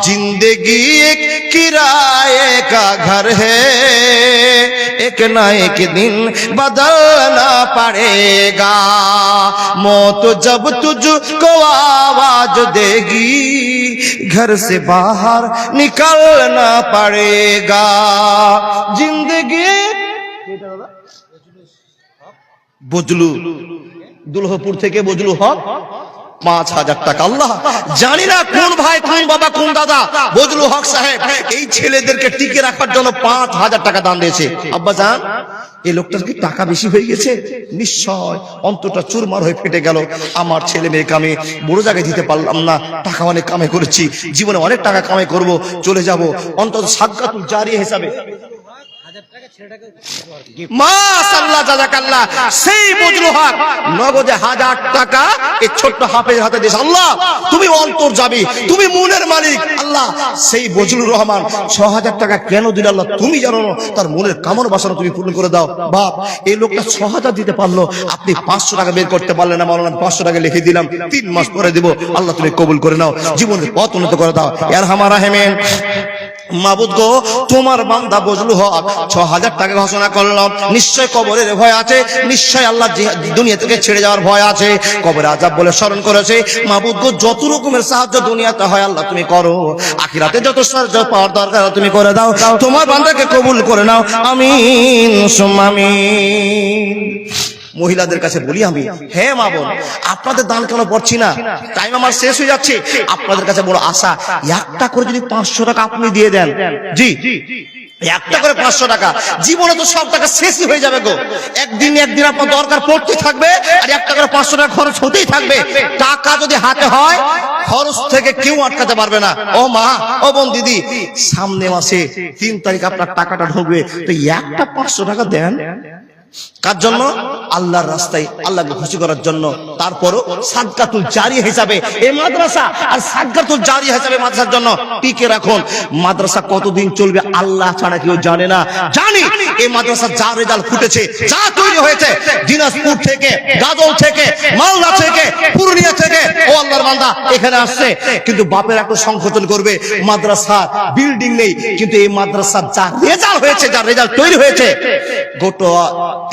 जिंदगी एक किराए का घर है, एक ना एक दिन बदलना पड़ेगा। मौत जब तुझको आवाज देगी, घर से बाहर निकलना पड़ेगा। जिंदगी বজলু দুলহপুর থেকে বজলু হক 5000 টাকা। আল্লাহ জানি না কোন ভাই কোন বাবা কোন দাদা বজলু হক সাহেব এই ছেলেদেরকে টিকে রাখার জন্য 5000 টাকা দান দিয়েছে। আব্বা জান এই লোকটার কি টাকা বেশি হয়ে গেছে? নিশ্চয় অন্তরটা চুরমার হয়ে ফেটে গেল। আমার ছেলে মেয়েকে আমি বড় জায়গায় দিতে পারলাম না, টাকা অনেক কামাই করেছি, জীবনে অনেক টাকা কামাই করব, চলে যাব, অন্তত সাদকাতুল জারিয়া হিসাবে। মাশাআল্লাহ জাযাকাল্লাহ, সেই বজলু হক নগদে 1000 টাকা এই ছোট্ট হাফেজ হাতে দিয়েছে। আল্লাহ তুমি অন্তর যাবি, তুমি মনের মালিক। আল্লাহ সেই বজলুর রহমান 6000 টাকা কেন দিল আল্লাহ তুমি জানো না, তার মনের কামনা বাসনা তুমি পূরণ করে দাও। বাপ এই লোকটা 6000 দিতে পারলো, আপনি 500 টাকা বের করতে পারলেন না, মাওলানা 500 টাকা লিখে দিলাম, 3 মাস পরে দেব। আল্লাহ তুমি কবুল করে নাও, জীবনের পথ উন্নত করে দাও। ইয়ারহামার রাহিমিন। মাবুদ গো, তোমার বান্দা বজলু হক 6000 টাকা ঘোষণা করলাম, নিশ্চয় কবরের ভয় আছে, নিশ্চয় আল্লাহ দুনিয়া থেকে ছেড়ে যাওয়ার ভয় আছে, কবরে আযাব বলে স্মরণ করেছে। মাবুদ গো, যত রকমের সাহায্য দুনিয়াতে হয় আল্লাহ তুমি করো, আখিরাতে যত সাহায্য পাওয়ার দরকার তুমি করে দাও। তোমার বান্দাকে কবুল করে নাও, আমিন সুম্মা আমিন। মহিলাদের কাছে বলি আমি, হে মা বোন, আপনাদের দান কেন পড়ছি না, টাইম আমার শেষ হয়ে যাচ্ছে। আপনাদের কাছে বড় আশা, একটা করে যদি 500 টাকা আপনি দিয়ে দেন, জি একটা করে 500 টাকা, জীবনে তো সব টাকা শেষই হয়ে যাবে গো। একদিন আপনার দরকার পড়তে থাকবে, আর একটা করে 500 টাকা খরচ হতেই থাকবে। টাকা যদি হাতে হয়, খরচ থেকে কেউ আটকাতে পারবে না। ও মা, ও বোন, দিদি, সামনে মাসে 3 তারিখ আপনার টাকাটা ঢুকবে, তো একটা 500 টাকা দেন। কার জন্য? আল্লাহর রাস্তায়, আল্লাহকে খুশি করার জন্য। তারপরও সাদকাতুল জারিয়া হিসাবে এই মাদ্রাসা, আর সাদকাতুল জারিয়া হিসাবে মাদ্রাসার জন্য টিকে রাখুন। মাদ্রাসা কতদিন চলবে আল্লাহ ছাড়া কেউ জানে না। জানি এই মাদ্রাসা যা রেজাল্ট ফুটেছে, যা তৈরি হয়েছে, দিনাজপুর থেকে, গাজল থেকে, মালদা থেকে, পুরুলিয়া থেকে, ও আল্লাহর বান্দা এখানে আসছে, কিন্তু বাপের একটু সংকোচন করবে, মাদ্রাসা বিল্ডিং নেই, কিন্তু এই মাদ্রাসা যা রেজাল্ট হয়েছে, যা রেজাল্ট তৈরি হয়েছে, গোটা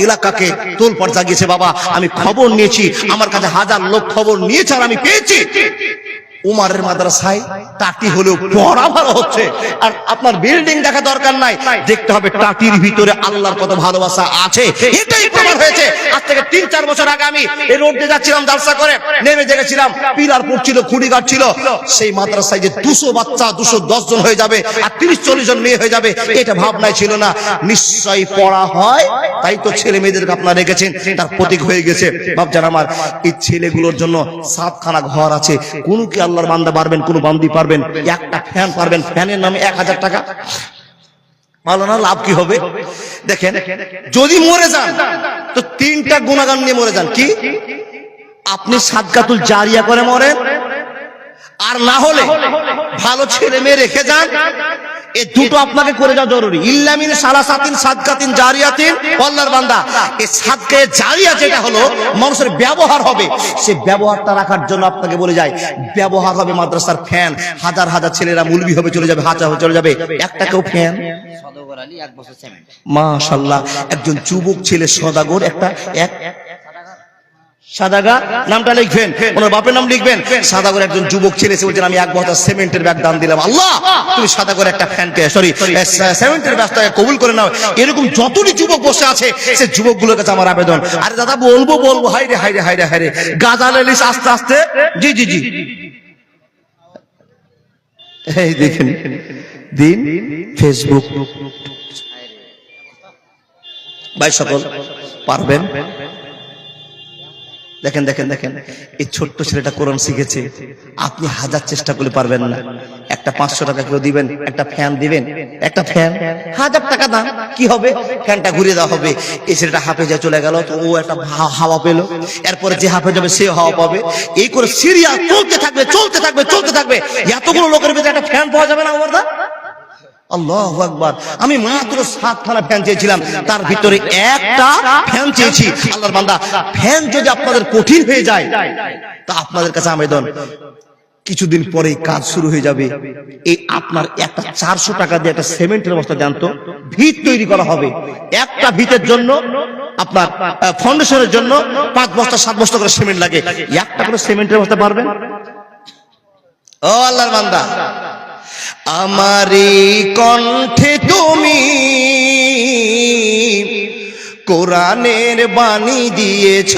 এলাকাকে তোলপাড় জাগিয়েছে। বাবা আমি খবর নিয়েছি, আমার কাছে 1000 লোক খবর নিয়েছে, আর আমি পেয়েছি উমারের মাদ্রাসায় টাটি হলেও পড়া ভালো হচ্ছে। আর আপনার বিল্ডিং দেখা দরকার নাই, দেখতে হবে টাটির ভিতরে আল্লাহর কত ভালোবাসা আছে, এটাই প্রমাণ হয়েছে। আজ থেকে 3-4 বছর আগে আমি এই রোড দিয়ে যাচ্ছিলাম জালসা করে, নেমে দেখেছিলাম পিলার পড়ছিল, খুঁড়ি গাড়ছিল। সেই মাদ্রাসায় যে 200 বাচ্চা 210 জন হয়ে যাবে, আর 30-40 জন মেয়ে হয়ে যাবে, এটা ভাবনাই ছিল না। নিশ্চয়ই পড়া হয়, তাই তো ছেলে মেয়েদেরকে আপনারা রেখেছেন, তার প্রতীক হয়ে গেছে। বাপজান আমার, এই ছেলেগুলোর জন্য 7খানা ঘর আছে। কোন কি আল্লাহর বান্দা পারবেন, কোন বান্দি পারবেন একটা ফ্যান পারবেন, ফ্যানের নামে 1000 টাকা? মাওলানা লাভ কি হবে? দেখেন, যদি মরে যান তো 3টা গুনাহগান নিয়ে মরে যান। কি? আপনি সাদকাতুল জারিয়া করে মরেন, আর না হলে ভালো ছেলে মেয়ে রেখে যান, এই দুটো আপনাকে করে যাওয়া জরুরি। ইল্লামিন সালাসাতিন সাদকাতিন জারিয়াতিন, আল্লাহর বান্দা এই সাদকা জারিয়া যেটা হলো মানুষের ব্যবহার হবে, সেই ব্যবহারটা রাখার জন্য আপনাকে বলে যায় ব্যবহার হবে মাদ্রাসার ফ্যান। হাজার হাজার ছেলেরা মুলবি হবে চলে যাবে, হাজার চলে যাবে, একটা কেউ ফ্যান। সদগর আলী 1 বছর সিমেন্ট। মাশাআল্লাহ, একজন যুবক ছেলে সদাগর, একটা এক সাদাগা নামটা লিখবেন, ওনার বাপের নাম লিখবেন। সাদাগর একজন যুবক ছেলে এসে বলছেন আমি 1 বস্তা সিমেন্টের ব্যাগ দান দিলাম। আল্লাহ তুমি সাদাগর একটা ফ্যানকে সিমেন্টের ব্যাগটাকে কবুল করে নাও। এরকম যতটি যুবক বসে আছে সে যুবকগুলোর কাছে আমার আবেদন, আরে দাদা বলবো হাইরে হাইরে হাইরে হাইরে গাজাল এলিস আস্তে আস্তে। জি জি জি, এই দেখেন দিন ফেসবুক ভাই সকল পারবেন। দেখেন দেখেন দেখেন, এই ছোট্ট ছেলেটা কোরআন শিখেছে, আপনি হাজার চেষ্টা করলে পারবেন না। একটা 500 টাকা কেউ দিবেন, একটা ফ্যান দিবেন, একটা ফ্যান 1000 টাকা দাম, কি হবে? ফ্যানটা ঘুরিয়ে দেওয়া হবে। এই ছেলেটা হাফেজে চলে গেল, তো ও একটা হাওয়া পেল, এরপরে যে হাফেজ হবে সে হাওয়া পাবে। এই করে সিরিয়াল চলতে থাকবে চলতে থাকবে চলতে থাকবে। এতগুলো লোকের ভিতরে একটা ফ্যান পাওয়া যাবে না আমার দা? আল্লাহু আকবার। আমি মাত্র 7খানা ফ্যান চেয়েছিলাম, তার ভিতরে একটা ফ্যান চেয়েছি। আল্লাহর বান্দা, ফ্যান যদি আপনাদের কঠিন হয়ে যায় তা আপনাদের কাছে আবেদন, কিছুদিন পরেই কাজ শুরু হয়ে যাবে। এই আপনার একটা 400 টাকা দিয়ে একটা সিমেন্টের বস্তা দেন তো, ভিত তৈরি করা হবে। একটা ভিতের জন্য আপনার ফাউন্ডেশনের জন্য 5 বস্তা 7 বস্তা করে সিমেন্ট লাগে। একটা করে সিমেন্টের বস্তা পারবেন? ও আল্লাহর বান্দা, আমারি কণ্ঠে তুমি কোরআনের বাণী দিয়েছ।